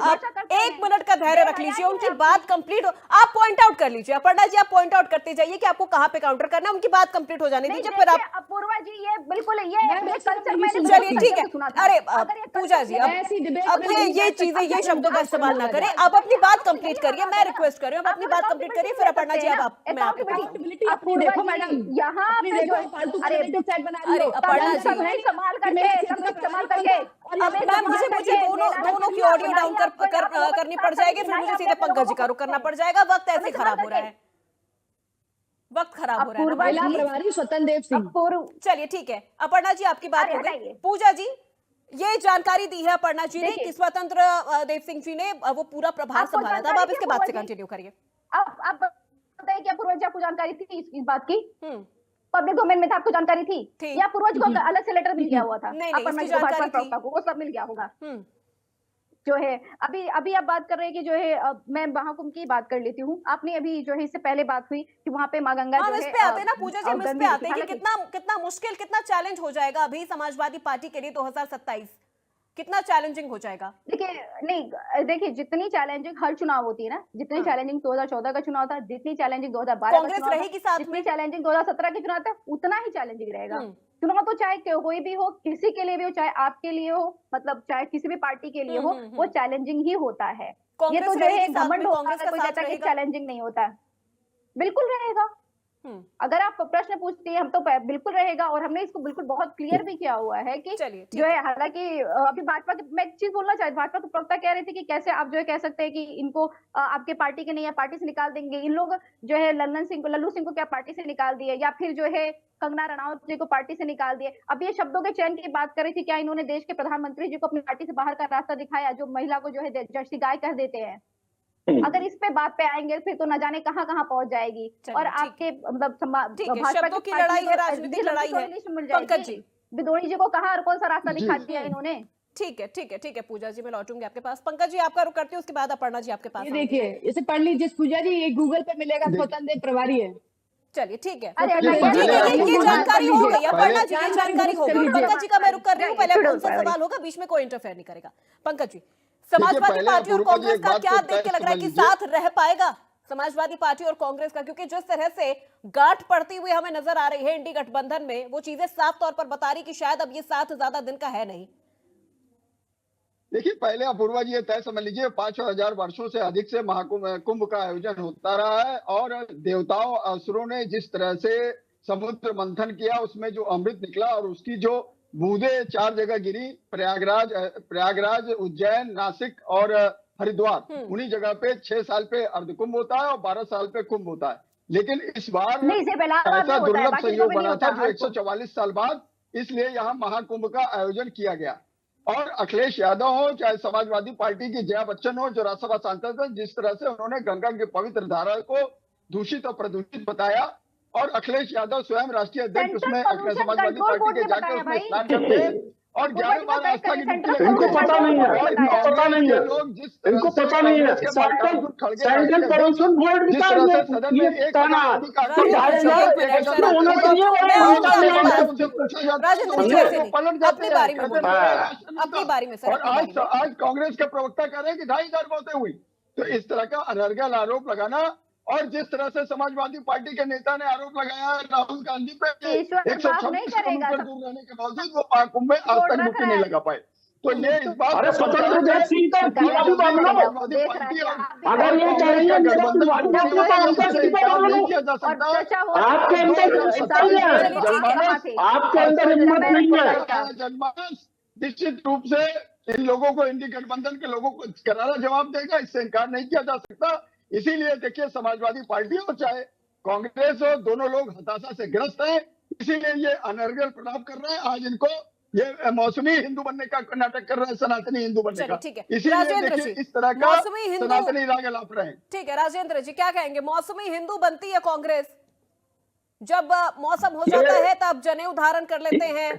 Speaker 1: 1 मिनट का धैर्य रख लीजिए, उनकी बात कंप्लीट हो, आप पॉइंट आउट कर लीजिए। अपर्णा जी आप पॉइंट आउट करते जाइए कि आपको कहाँ पे काउंटर करना है, उनकी बात कंप्लीट हो जाने दीजिए, फिर आप।
Speaker 7: अपूर्वा जी ये बिल्कुल ये कल्चर मैंने
Speaker 1: चलिए ठीक है, अरे पूजा जी अब ये चीजें, ये शब्दों का इस्तेमाल ना करें, आप अपनी बात कंप्लीट करिए, मैं रिक्वेस्ट कर रही हूँ, आप अपनी बात कंप्लीट करिए, फिर अपर्णा जी अब मैं आपको
Speaker 5: देखो मैडम,
Speaker 7: यहाँ पे जो अरे
Speaker 1: अपर्णा जी
Speaker 7: संभाल करके
Speaker 1: अब मैम मुझे दोनों की ऑडियो डाउन करनी पड़ जाएगी, फिर मुझे सीधे पंकज जी का रुख करना पड़ जाएगा। वक्त ऐसे खराब हो रहा है, वक्त खराब हो रहा है ना।
Speaker 5: प्रभारी स्वतंत्र देव सिंह,
Speaker 1: चलिए ठीक है, अपर्णा जी आपकी बात हो गई। पूजा जी ये जानकारी दी है अपर्णा जी ने कि स्वतंत्र देव सिंह जी ने वो पूरा प्रभार संभाला था। अब आप इसके बाद से कंटिन्यू करिए।
Speaker 7: अब बताइए क्या पूर्वज जी आपको जानकारी थी इस बात की? पब्लिक डोमेन में था, आपको जानकारी थी या पूर्वज को अलग से लेटर मिल गया हुआ था?
Speaker 1: नहीं, इसकी जानकारी थी,
Speaker 7: वो सब मिल गया होगा। जो है अभी आप बात कर रहे हैं कि जो है मैं महाकुंभ की बात कर लेती हूँ। आपने अभी जो है इससे पहले बात हुई कि वहाँ पे माँ गंगा जो है,
Speaker 1: इस पे आते ना पूजा जी, हम इस पे आते हैं कि कितना मुश्किल, कितना चैलेंज हो जाएगा अभी समाजवादी पार्टी के लिए 2027, कितना चैलेंजिंग हो जाएगा।
Speaker 7: देखिए जितनी चैलेंजिंग हर चुनाव होती है ना, जितनी चैलेंजिंग 2014 का चुनाव था, जितनी चैलेंजिंग 2012
Speaker 1: कांग्रेस रहेगी साथ में,
Speaker 7: जितनी चैलेंजिंग 2017 के चुनाव था, उतना ही चैलेंजिंग रहेगा। चुनाव तो चाहे कोई भी हो, किसी के लिए भी हो, चाहे आपके लिए हो, मतलब चाहे किसी भी पार्टी के लिए हो, वो चैलेंजिंग ही होता है। ये तो जो है घमंड होता है, कोई कहता है कि चैलेंजिंग नहीं होता, बिल्कुल रहेगा। अगर आप प्रश्न पूछती है हम तो बिल्कुल रहेगा, और हमने इसको बिल्कुल बहुत क्लियर भी किया हुआ है कि जो है, हालांकि अभी भाजपा की मैं एक चीज बोलना चाहती, भाजपा के प्रवक्ता कह रहे थे कि कैसे आप जो है कह सकते हैं कि इनको आपके पार्टी के नहीं, या पार्टी से निकाल देंगे। इन लोग जो है लल्लू सिंह को क्या पार्टी से निकाल दिए, या फिर जो है कंगना रनौत जी को पार्टी से निकाल दिए। अब ये शब्दों के चयन की बात कर रही थी, क्या इन्होंने देश के प्रधानमंत्री जी को अपनी पार्टी से बाहर का रास्ता दिखाया, जो महिला को जो है जर्सी गाय कह देते हैं? अगर इस पे बात पे आएंगे फिर तो न जाने कहाँ पहुंच जाएगी। और आपके मतलब
Speaker 1: भाजपा की लड़ाई है, राजनीतिक लड़ाई है। पंकज जी,
Speaker 7: विदोणी जी को कहाँ और कौन सा रास्ता दिखा दिया इन्होंने?
Speaker 1: ठीक है पूजा जी, मैं लौटूंगी आपके पास। पंकज जी आपका रुख करती हूँ, उसके बाद अपर्णा जी आपके पास।
Speaker 5: देखिए इसे पढ़ लीजिए पूजा जी, ये गूगल पे मिलेगा, स्वतंत्र देव प्रभारी है।
Speaker 1: चलिए ठीक है, ये जानकारी हो गई अपर्णा जी, ये जानकारी हो गई। पंकज जी का मैं रुख कर रही हूँ, पहले उनसे सवाल होगा, बीच में कोई इंटरफेयर नहीं करेगा। पंकज जी, समाजवादी पार्टी और कांग्रेस का क्या देख के लग रहा है कि साथ रह पाएगा समाजवादी पार्टी और कांग्रेस का? क्योंकि जिस तरह से गांठ पड़ती हुई हमें नजर आ रही है इंडी गठबंधन में, वो चीजें साफ तौर पर बता रही कि शायद अब ये साथ ज्यादा दिन का है नहीं।
Speaker 8: देखिए पहले अपूर्वा जी ये तय समझ लीजिए, 5,000 वर्षों से अधिक से महाकुंभ का आयोजन होता रहा है, और देवताओं असुरों ने जिस तरह से समुद्र मंथन किया, उसमें जो अमृत निकला और उसकी जो बूंदे 4 जगह गिरी, प्रयागराज, उज्जैन, नासिक और हरिद्वार, उन्हीं जगह पे 6 साल पे अर्धकुंभ होता है और 12 साल पे कुंभ होता है। लेकिन इस बार ऐसा दुर्लभ संयोग बना था जो 144 साल बाद, इसलिए यहाँ महाकुंभ का आयोजन किया गया। और अखिलेश यादव हो, चाहे समाजवादी पार्टी की जया बच्चन हो, जो राज्यसभा सांसद है, जिस तरह से उन्होंने गंगा की पवित्र धारा को दूषित और प्रदूषित बताया, और अखिलेश यादव स्वयं राष्ट्रीय अध्यक्ष उसमें समाजवादी पार्टी के जाके उसमें स्नान करते हैं, और 11 बार आस्था की डुबकी
Speaker 6: इनको पता नहीं है, पता नहीं है,
Speaker 8: लोग जिस
Speaker 6: इनको पता नहीं है। सेंट्रल कमीशन बोर्ड भी
Speaker 8: सदन में एक
Speaker 1: अपनी बारी में सर,
Speaker 8: आज कांग्रेस के प्रवक्ता कह रहे हैं कि 2,500 मौतें हुई। तो इस तरह का अनर्गल आरोप लगाना, और जिस तरह से समाजवादी पार्टी के नेता ने आरोप लगाया राहुल गांधी पे 126 किलोमीटर दूर रहने के बावजूद वो महाकुंभ में आज तक डुबकी नहीं लगा पाए, तो ये इस बात
Speaker 6: अरे स्वतंत्र देव सिंह का
Speaker 8: समाजवादी पार्टी
Speaker 6: अगर ये चाहिए
Speaker 8: गठबंधन नहीं किया जा सकता।
Speaker 6: आपके अंदर हिम्मत नहीं है।
Speaker 8: जनमानस निश्चित रूप से इन लोगों को, इंडी गठबंधन के लोगों को करारा जवाब देगा, इससे इनकार नहीं किया जा सकता। इसीलिए देखिए समाजवादी पार्टी हो चाहे कांग्रेस हो, दोनों लोग हताशा से ग्रस्त हैं, इसीलिए ये अनर्गल प्रताप कर रहे हैं। आज इनको ये मौसमी हिंदू बनने का नाटक कर रहे हैं, सनातनी हिंदू बनने
Speaker 1: चलिए,
Speaker 8: का।
Speaker 1: ठीक है।
Speaker 8: इसीलिए
Speaker 1: राजेंद्र
Speaker 8: देखिए
Speaker 1: जी,
Speaker 8: इस तरह का
Speaker 1: मौसमी हिंदू-
Speaker 8: सनातनी राग अलाप रहे हैं।
Speaker 1: ठीक है राजेंद्र जी, क्या कहेंगे? मौसमी हिंदू बनती है कांग्रेस, जब मौसम हो जाता है तब जनेऊ धारण कर लेते हैं,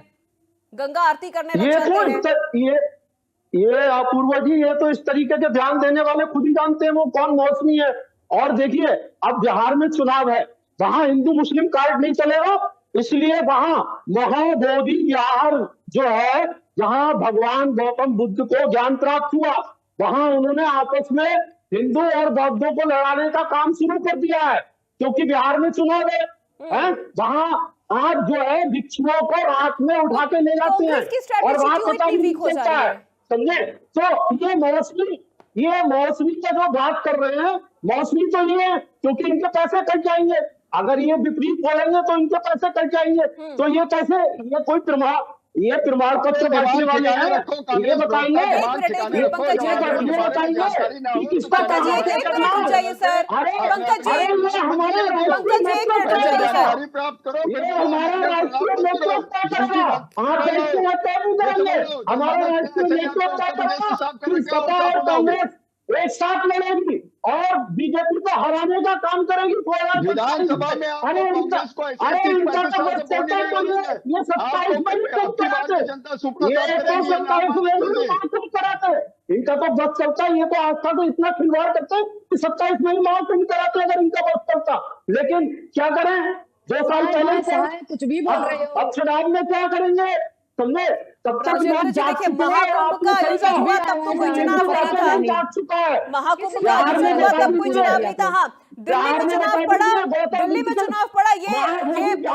Speaker 1: गंगा आरती करने लग
Speaker 6: ये
Speaker 1: जाते हैं।
Speaker 6: तो ये अपूर्वा जी, ये तो इस तरीके के ध्यान देने वाले खुद ही जानते हैं वो कौन मौसमी है। और देखिए, अब बिहार में चुनाव है, वहां हिंदू मुस्लिम कार्ड नहीं चलेगा, इसलिए वहां महाबोधि विहार जो है, जहां भगवान गौतम बुद्ध को ज्ञान प्राप्त हुआ, वहां उन्होंने आपस में हिंदू और बौद्धों को लड़ाने का काम शुरू कर दिया है, क्योंकि बिहार में चुनाव है। वहां आज जो है भिक्षुओं को रात में उठा के ले जाते हैं
Speaker 1: कांग्रेस की
Speaker 6: और
Speaker 1: स्ट्रैटेजी
Speaker 6: वहां
Speaker 1: क्यों
Speaker 6: पता
Speaker 1: इतनी
Speaker 6: नहीं
Speaker 1: वीक हो जा
Speaker 6: चलता
Speaker 1: रही
Speaker 6: है,
Speaker 1: है?
Speaker 6: समझे? तो ये मौसमी का जो बात कर रहे हैं, मौसमी तो ये है क्योंकि इनके पैसे कट जाएंगे, अगर ये विपरीत बोलेंगे तो इनके पैसे कट जाएंगे। तो ये कैसे, ये कोई प्रमाण पत्र बांटने वाले हैं, ये बताइए कि किसका
Speaker 1: पंकज जी, एक मिनट रुक जाइए सर। पंकज जी,
Speaker 6: ये हमारे
Speaker 1: पंकज जी, एक मिनट रुक जाइए सर।
Speaker 8: प्राप्त करो,
Speaker 6: ये हमारा राष्ट्रीय नेतृत्व तय करेगा। आप ऐसे तय नहीं करेंगे, हमारा राष्ट्रीय नेतृत्व तय करेगा कि सपा और कांग्रेस एक साथ लड़ेगी और बीजेपी को हराने का काम करेगी।
Speaker 8: विधानसभा में आपको कांग्रेस को ऐसे
Speaker 6: इनका तो
Speaker 8: 35
Speaker 6: बस
Speaker 8: साल से
Speaker 6: चलता है,
Speaker 8: बोलने नहीं
Speaker 6: ये 27 में नहीं
Speaker 8: आपको
Speaker 6: चलता
Speaker 8: भारतीय
Speaker 6: है।
Speaker 8: जनता सुप्रीम
Speaker 6: ये
Speaker 8: कोर्ट
Speaker 6: तो
Speaker 8: करेगी, ये
Speaker 6: 27 में
Speaker 8: नाम
Speaker 6: नहीं मालूम कराते, इनका तो बस चलता है। ये तो आस्था को इतना खिलवाड़ करते हैं कि 27 में ही मालूम कराते अगर इनका बस चलता। लेकिन क्या करें, 2 साल पहले
Speaker 5: कुछ भी बोल रहे हो।
Speaker 6: अब चुनाव में क्या करेंगे, समझे? तब तक
Speaker 1: राजेंद्र
Speaker 6: लोग
Speaker 1: जी,
Speaker 6: जाग
Speaker 1: देखिए,
Speaker 6: चुके हैं,
Speaker 1: महाकुंभ का
Speaker 6: आपने
Speaker 1: आयोजन
Speaker 6: सही
Speaker 1: हुआ
Speaker 6: कहा।
Speaker 1: तब तो कोई चुनाव नहीं था।
Speaker 6: जाग चुका है।
Speaker 1: महाकुंभ का
Speaker 6: बिहार
Speaker 1: आयोजन
Speaker 6: में
Speaker 1: हुआ
Speaker 6: बता
Speaker 1: तब कोई
Speaker 6: दीजिए,
Speaker 1: चुनाव नहीं था। हाँ, दिल्ली में चुनाव पड़ा, दिल्ली में चुनाव पड़ा, ये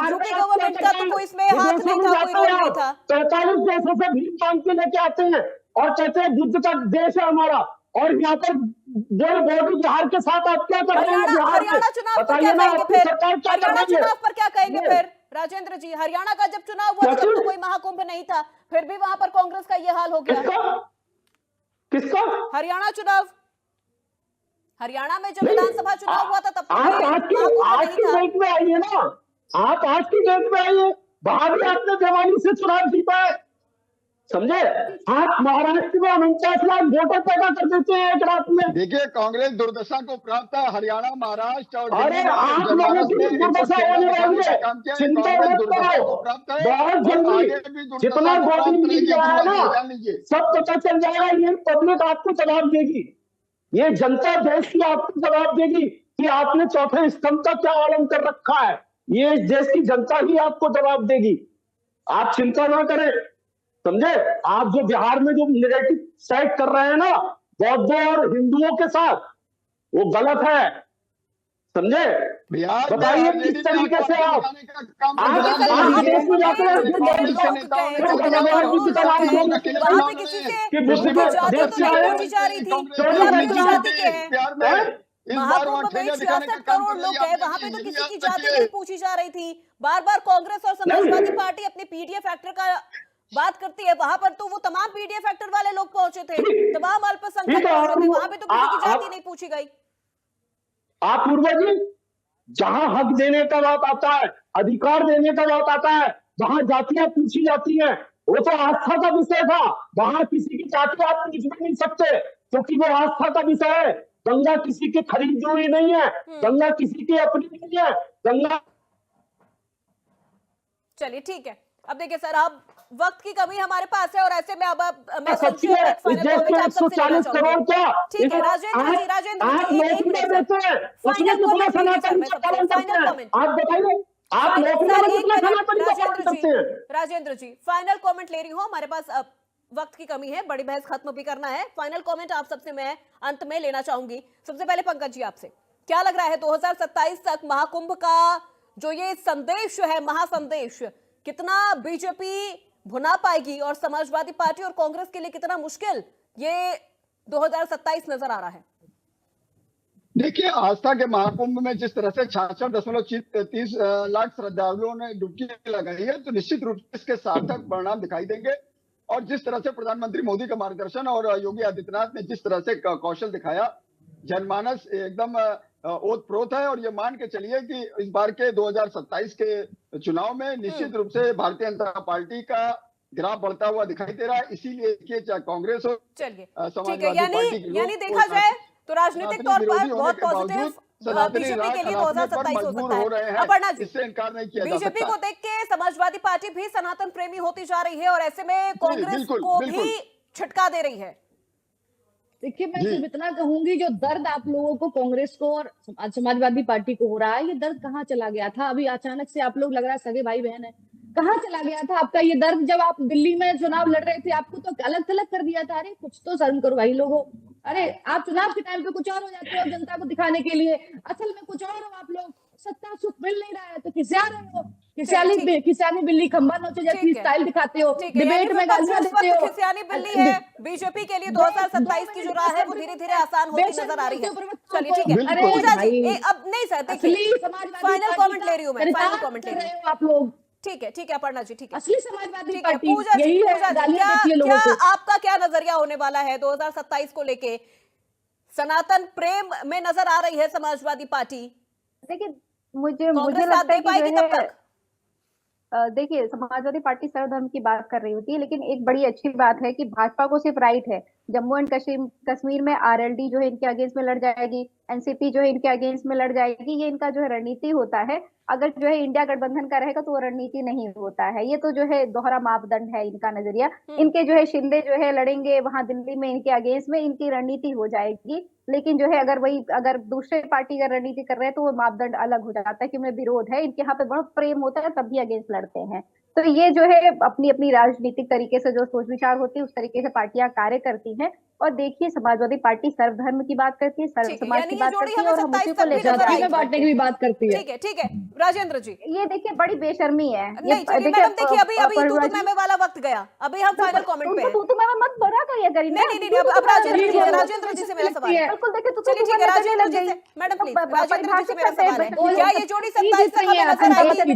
Speaker 1: यूपी गवर्नमेंट का तो कोई इसमें हाथ नहीं था, कोई रोल नहीं था।
Speaker 6: 43 देशों से भीड़ मांग के लेके आते हैं और कहते हैं बुद्ध का देश है हमारा, और यहाँ पर बोल बिहार के साथ आप क्या कर रहे हैं?
Speaker 1: हरियाणा चुनाव पर क्या कहेंगे फिर? हरियाणा चुनाव पर क्या कहेंगे
Speaker 6: ये-
Speaker 1: फिर राजेंद्र जी? हरियाणा का जब चुनाव हुआ तब तो कोई महाकुंभ नहीं था, फिर भी वहां पर कांग्रेस का ये हाल हो गया।
Speaker 6: किसका
Speaker 1: हरियाणा चुनाव, हरियाणा में जब विधानसभा चुनाव हुआ था तब तो
Speaker 6: आप
Speaker 1: कोई
Speaker 6: आज की
Speaker 1: महाकुंभ नहीं था।
Speaker 6: डेट में आइए ना, आप आज की डेट में आइए, वहां भी आपने जवानी से चुनाव जीता है, समझे? आप महाराष्ट्र में 49 लाख वोटर पैदा कर देते हैं एक रात में।
Speaker 8: देखिए, कांग्रेस दुर्दशा को प्राप्त है, हरियाणा, महाराष्ट्र और
Speaker 6: अरे
Speaker 8: दिल्ली में
Speaker 6: आप लोगों
Speaker 8: जनमानस
Speaker 6: की
Speaker 8: में
Speaker 6: दुर्दशा
Speaker 8: 114
Speaker 6: होने वाली
Speaker 8: का
Speaker 6: है,
Speaker 8: काम किया है।
Speaker 6: चिंता
Speaker 8: कांग्रेस
Speaker 6: मत
Speaker 8: दुर्दशा
Speaker 6: करो,
Speaker 8: को प्राप्त है
Speaker 6: बहुत
Speaker 8: और
Speaker 6: जल्दी
Speaker 8: आगे भी दुर्दशा
Speaker 6: जितना
Speaker 8: को प्राप्त
Speaker 6: वोटिंग
Speaker 8: करेगी,
Speaker 6: किया है ना,
Speaker 8: जान लीजिए।
Speaker 6: सब पता चल जाएगा। ये पब्लिक आपको जवाब देगी, ये जनता देश की आपको जवाब देगी कि आपने चौथे स्तंभ का क्या आलम कर रखा है। ये देश की जनता ही आपको जवाब देगी, आप चिंता ना करें, समझे? आप जो बिहार में जो नेगेटिव सेट कर रहे हैं ना बौद्धों और हिंदुओं के साथ, वो गलत है, समझे?
Speaker 8: बिहार
Speaker 6: बताइए
Speaker 8: में
Speaker 6: किस तरीके से आप
Speaker 8: दिखाने का काम
Speaker 6: आप
Speaker 8: कर रहे हैं।
Speaker 6: आप देश में जाते हैं,
Speaker 8: कांग्रेस के नेताओं ने
Speaker 1: वहां पे किसी से
Speaker 6: कि मुस्लिम
Speaker 1: उनकी जाति
Speaker 6: देश
Speaker 1: तो
Speaker 6: से
Speaker 1: नहीं
Speaker 6: आए,
Speaker 1: पूछी जा रही थी,
Speaker 8: कांग्रेस
Speaker 1: या
Speaker 6: चोरी
Speaker 1: किस
Speaker 6: की
Speaker 1: जाति के हैं?
Speaker 8: बिहार में इस बार वहाँ
Speaker 1: महाकुंभ में
Speaker 8: ठेला दिखाने का
Speaker 1: 66
Speaker 8: काम
Speaker 1: करोड़
Speaker 8: कर
Speaker 1: लोग
Speaker 8: रही
Speaker 1: हैं,
Speaker 8: है।
Speaker 1: वहां पे तो
Speaker 8: ये
Speaker 1: किसी की
Speaker 8: याद
Speaker 1: जाति
Speaker 8: रखिए।
Speaker 1: नहीं पूछी जा रही थी। बार बार कांग्रेस और समाजवादी पार्टी अपने पीडीए फैक्टर का बात करती है, वहां पर तो वो तमाम पीडीए फैक्टर वाले लोग पहुंचे थे, तमाम अल्पसंख्यक पहुंचे थे, वहां पे तो किसी की जाति नहीं पूछी गई।
Speaker 6: आप पूर्वा जी, जहां हक देने का बात आता है, अधिकार देने का बात आता है, वहां जातियां पूछी जाती हैं। वो तो आस्था का विषय था, वहां किसी की जाति आप पूछ भी नहीं सकते क्योंकि वो आस्था का विषय है। गंगा किसी की खरीदी हुई नहीं है, गंगा किसी की अपनी नहीं है, गंगा।
Speaker 1: चलिए ठीक है, अब देखिए सर, अब वक्त की कमी हमारे पास है और ऐसे में अब मैं
Speaker 6: सच्ची
Speaker 1: संक्षेप
Speaker 6: है,
Speaker 1: में एक
Speaker 6: इस
Speaker 1: फाइनल
Speaker 6: देश
Speaker 1: कमेंट
Speaker 6: में
Speaker 1: आप सबसे लेना
Speaker 6: 140 करोड़
Speaker 1: चाहूंगी।
Speaker 6: क्या
Speaker 1: ठीक है राजेंद्र जी,
Speaker 6: आप
Speaker 1: एक
Speaker 6: नौकरी
Speaker 1: मिनट
Speaker 6: देते
Speaker 1: सर,
Speaker 6: हैं, उसमें
Speaker 1: फाइनल
Speaker 6: कितना
Speaker 1: कमेंट लीजिए सर,
Speaker 6: सनातन
Speaker 1: मैं
Speaker 6: का
Speaker 1: सबसे
Speaker 6: पालन करते
Speaker 1: फाइनल
Speaker 6: हैं?
Speaker 1: कमेंट।
Speaker 6: आप बताइए, आप नौकरी
Speaker 1: सर
Speaker 6: में
Speaker 1: एक
Speaker 6: कितना
Speaker 1: मिनट,
Speaker 6: सनातन का पालन करते हैं?
Speaker 1: राजेंद्र जी फाइनल कमेंट ले रही हूँ, हमारे पास अब वक्त की कमी है, बड़ी बहस खत्म भी करना है। फाइनल कमेंट आप सबसे मैं अंत में लेना चाहूंगी। सबसे पहले पंकज जी, आपसे क्या लग रहा है 2027 तक महाकुंभ का जो ये संदेश है, महासंदेश, कितना बीजेपी भुना पाएगी और समाजवादी पार्टी और कांग्रेस के लिए कितना मुश्किल ये 2027 नजर आ रहा है?
Speaker 8: देखिए, आस्था के महाकुंभ में जिस तरह से 66.30 लाख श्रद्धालुओं ने डुबकी लगाई है, तो निश्चित रूप से इसके सार्थक परिणाम दिखाई देंगे। और जिस तरह से प्रधानमंत्री मोदी का मार्गदर्शन और योगी आदित्यनाथ ने जिस तरह से कौशल दिखाया, जनमानस एकदम ओतप्रोत है। और ये मान के चलिए कि इस बार के 2027 के चुनाव में निश्चित रूप से भारतीय जनता पार्टी का ग्राफ बढ़ता हुआ दिखाई दे रहा है। इसीलिए देखिए चाहे कांग्रेस हो,
Speaker 1: चलिए ठीक है,
Speaker 8: समाजवादी पार्टी के
Speaker 1: यानी
Speaker 8: लोग
Speaker 1: देखा जाए तो राजनीतिक तौर पर
Speaker 8: विरोधी होने
Speaker 1: बहुत
Speaker 8: के बावजूद
Speaker 1: पॉजिटिव
Speaker 8: सनातनी
Speaker 1: बीजेपी
Speaker 8: राज
Speaker 1: के लिए
Speaker 8: खराबने पर
Speaker 1: 2027 हो
Speaker 8: मजबूर
Speaker 1: सकता
Speaker 8: हो रहे
Speaker 1: है।
Speaker 8: हैं,
Speaker 1: अपर्णा जी,
Speaker 8: इससे इनकार नहीं किया जा
Speaker 1: बीजेपी
Speaker 8: सकता।
Speaker 1: को देख के समाजवादी पार्टी भी सनातन प्रेमी होती जा रही है और ऐसे में कांग्रेस
Speaker 8: बिल्कुल,
Speaker 1: को
Speaker 8: बिल्कुल।
Speaker 1: भी झटका दे रही है।
Speaker 5: देखिए मैं
Speaker 8: जी।
Speaker 5: सिर्फ इतना कहूंगी, जो दर्द आप लोगों को, कांग्रेस को और समाजवादी पार्टी को हो रहा है, ये दर्द कहाँ चला गया था? अभी अचानक से आप लोग लग रहा है सगे भाई बहन है, कहाँ चला गया था आपका ये दर्द? जब आप दिल्ली में चुनाव लड़ रहे थे आपको तो अलग थलग कर दिया था। अरे कुछ तो शर्म करो भाई लोगों। अरे आप चुनाव के टाइम पे कुछ और हो जाते हो जनता को दिखाने के लिए, असल में कुछ और हो आप लोग। सत्ता सुख मिल नहीं रहा है तो खिसिया रहे हो, खिसियानी बिल्ली खंबा नोचे जैसी
Speaker 1: ठीक है।
Speaker 5: स्टाइल दिखाते हो,
Speaker 1: ठीक है,
Speaker 5: डिबेट
Speaker 1: यानी
Speaker 5: में
Speaker 1: विपक्ष
Speaker 5: गालियां
Speaker 1: इस वक्त
Speaker 5: देते हो।
Speaker 1: खिसियानी बिल्ली है। बीजेपी के लिए 2027 की जो राह है वो धीरे धीरे आसान होती नजर आ रही है। चलिए ठीक है,
Speaker 5: अरे
Speaker 1: पूजा जी
Speaker 5: भाई,
Speaker 1: अब नहीं सर
Speaker 5: असली
Speaker 1: देखिए,
Speaker 5: समाजवादी
Speaker 1: फाइनल
Speaker 5: पार्टी
Speaker 1: कमेंट
Speaker 5: का
Speaker 1: ले रही हूँ मैं, फाइनल कमेंट ले
Speaker 5: कर
Speaker 1: रही
Speaker 5: रहे
Speaker 1: हूँ।
Speaker 5: हो आप लोग।
Speaker 1: ठीक है अपर्णा जी, ठीक है,
Speaker 5: असली समाजवादी
Speaker 1: ठीक है।
Speaker 5: पार्टी
Speaker 1: पूजा जी,
Speaker 5: यही है,
Speaker 1: पूजा जी,
Speaker 5: गालियां देती है
Speaker 1: क्या
Speaker 5: लोगों को।
Speaker 1: आपका क्या नजरिया होने वाला है 2027 को लेके? सनातन प्रेम में नजर आ रही है समाजवादी पार्टी,
Speaker 7: देखिए मुझे
Speaker 1: कांग्रेस साथ
Speaker 7: लगता
Speaker 1: दे
Speaker 7: है कि
Speaker 1: पाएगी
Speaker 7: जो
Speaker 1: तब
Speaker 7: है
Speaker 1: तक?
Speaker 7: देखिए समाजवादी पार्टी सर्वधर्म की बात कर रही होती है, लेकिन एक बड़ी अच्छी बात है कि भाजपा को सिर्फ राइट है, जम्मू एंड कश्मीर में आरएलडी जो है इनके अगेंस्ट में लड़ जाएगी, एनसीपी जो है इनके अगेंस्ट में लड़ जाएगी। ये इनका जो है रणनीति होता है। अगर जो है इंडिया गठबंधन का रहेगा तो वो रणनीति नहीं होता है। ये तो जो है दोहरा मापदंड है इनका नजरिया। इनके जो है शिंदे जो है लड़ेंगे वहां दिल्ली में इनके अगेंस्ट में, इनकी रणनीति हो जाएगी। लेकिन जो है अगर दूसरे पार्टी का रणनीति कर रहे हैं तो वो मापदंड अलग हो जाता है कि उन्हें विरोध है, इनके यहाँ पे बहुत प्रेम होता है तब भी अगेंस्ट लड़ते हैं। तो ये जो है अपनी अपनी राजनीतिक तरीके से जो सोच विचार होती है उस तरीके से पार्टियां कार्य करती हैं। और देखिए समाजवादी पार्टी सर्वधर्म की बात करती है, सर्व
Speaker 1: ठीक है,
Speaker 7: समाज
Speaker 1: यानी
Speaker 7: की
Speaker 1: ये
Speaker 7: बात
Speaker 1: जोड़ी
Speaker 7: करती है
Speaker 1: हमें
Speaker 7: और हम
Speaker 1: 27
Speaker 7: उसी को
Speaker 1: तक भी
Speaker 7: लेकर
Speaker 1: नजर
Speaker 5: जाति
Speaker 1: आएगी।
Speaker 5: में बांटने की भी बात करती है।
Speaker 1: ठीक है राजेंद्र जी।
Speaker 7: ये देखिए बड़ी बेशर्मी है।
Speaker 1: नहीं चलिए मैडम, देखिए अभी तू मैं वाला वक्त गया, अभी हम फाइनल कमेंट पे हैं।
Speaker 7: तू मैं मत बना करिए करी ना।
Speaker 1: नहीं अब राजेंद्र जी से मेरा सवाल है।
Speaker 7: बिल्कुल देखिए तू
Speaker 1: चलिए ठीक है राजेंद्र जी से, मैडम प्लीज राजेंद्र जी से मेरा सवाल है, क्या ये जोड़ी 27 तक हमें नजर आएगी?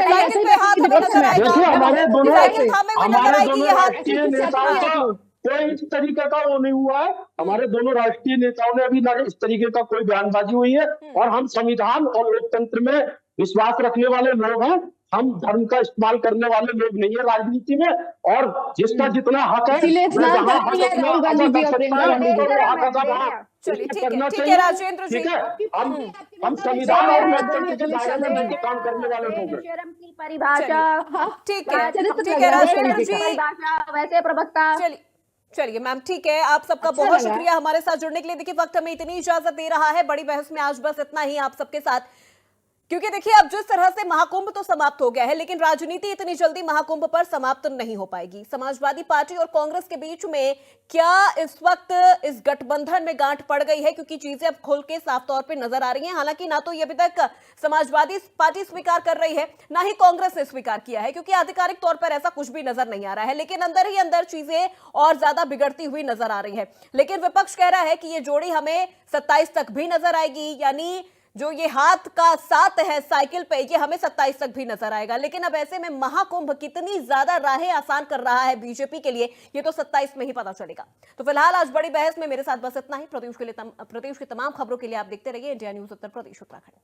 Speaker 1: साइकिल पे हाथ हमें नजर आएगा,
Speaker 6: देखिए हमारे दोनों
Speaker 1: साइकिल थामे हुए नजर आएगी ये हाथ?
Speaker 6: राष्ट्रीय नेताओं का कोई इस तरीके का वो नहीं हुआ है। हमारे दोनों राष्ट्रीय नेताओं ने अभी ना इस तरीके का कोई बयानबाजी हुई है। और हम संविधान और लोकतंत्र में विश्वास रखने वाले लोग हैं। हम धर्म का इस्तेमाल करने वाले लोग नहीं है राजनीति में। और जिसका जितना हक है,
Speaker 5: इसीलिए
Speaker 6: मैं जहाँ
Speaker 5: स्नान
Speaker 6: हक
Speaker 5: करती है
Speaker 6: अपना
Speaker 5: राहुल गांधी
Speaker 6: अदा
Speaker 5: जी
Speaker 6: कर
Speaker 5: और
Speaker 6: सकता
Speaker 5: प्रियंका
Speaker 6: है,
Speaker 5: गांधी
Speaker 6: तो
Speaker 5: जी।
Speaker 6: वो हक अदा वहाँ
Speaker 1: चलिए
Speaker 6: उसको
Speaker 1: ठीक है,
Speaker 6: करना
Speaker 1: ठीक है
Speaker 6: चाहिए।
Speaker 1: राजेंद्र जी।
Speaker 6: ठीक है, हम संविधान और लोकतंत्र के दायरे में रहकर काम करने वाले लोग हैं।
Speaker 7: शर्म की परिभाषा,
Speaker 1: ठीक है
Speaker 5: चलिए,
Speaker 1: राजेंद्र जी।
Speaker 7: परिभाषा वैसे प्रवक्ता।
Speaker 1: चलिए मैम ठीक है, आप सबका
Speaker 5: अच्छा
Speaker 1: बहुत
Speaker 5: लगा।
Speaker 1: शुक्रिया हमारे साथ जुड़ने के लिए। देखिए वक्त हमें इतनी इजाजत दे रहा है, बड़ी बहस में आज बस इतना ही आप सबके साथ, क्योंकि देखिए अब जिस तरह से महाकुंभ तो समाप्त हो गया है, लेकिन राजनीति इतनी जल्दी महाकुंभ पर समाप्त नहीं हो पाएगी। समाजवादी पार्टी और कांग्रेस के बीच में क्या इस वक्त इस गठबंधन में गांठ पड़ गई है, क्योंकि चीजें अब खुल के साफ तौर पे नजर आ रही हैं। हालांकि ना तो ये अभी तक समाजवादी पार्टी स्वीकार कर रही है, ना ही कांग्रेस ने स्वीकार किया है, क्योंकि आधिकारिक तौर पर ऐसा कुछ भी नजर नहीं आ रहा है। लेकिन अंदर ही अंदर चीजें और ज्यादा बिगड़ती हुई नजर आ रही है। लेकिन विपक्ष कह रहा है कि ये जोड़ी हमें 27 तक भी नजर आएगी, यानी जो ये हाथ का साथ है साइकिल पे, ये हमें 27 तक भी नजर आएगा। लेकिन अब ऐसे में महाकुंभ कितनी ज्यादा राहें आसान कर रहा है बीजेपी के लिए, ये तो 27 में ही पता चलेगा। तो फिलहाल आज बड़ी बहस में मेरे साथ बस इतना ही। प्रदेश की तमाम खबरों के लिए आप देखते रहिए इंडिया न्यूज उत्तर प्रदेश उत्तराखंड।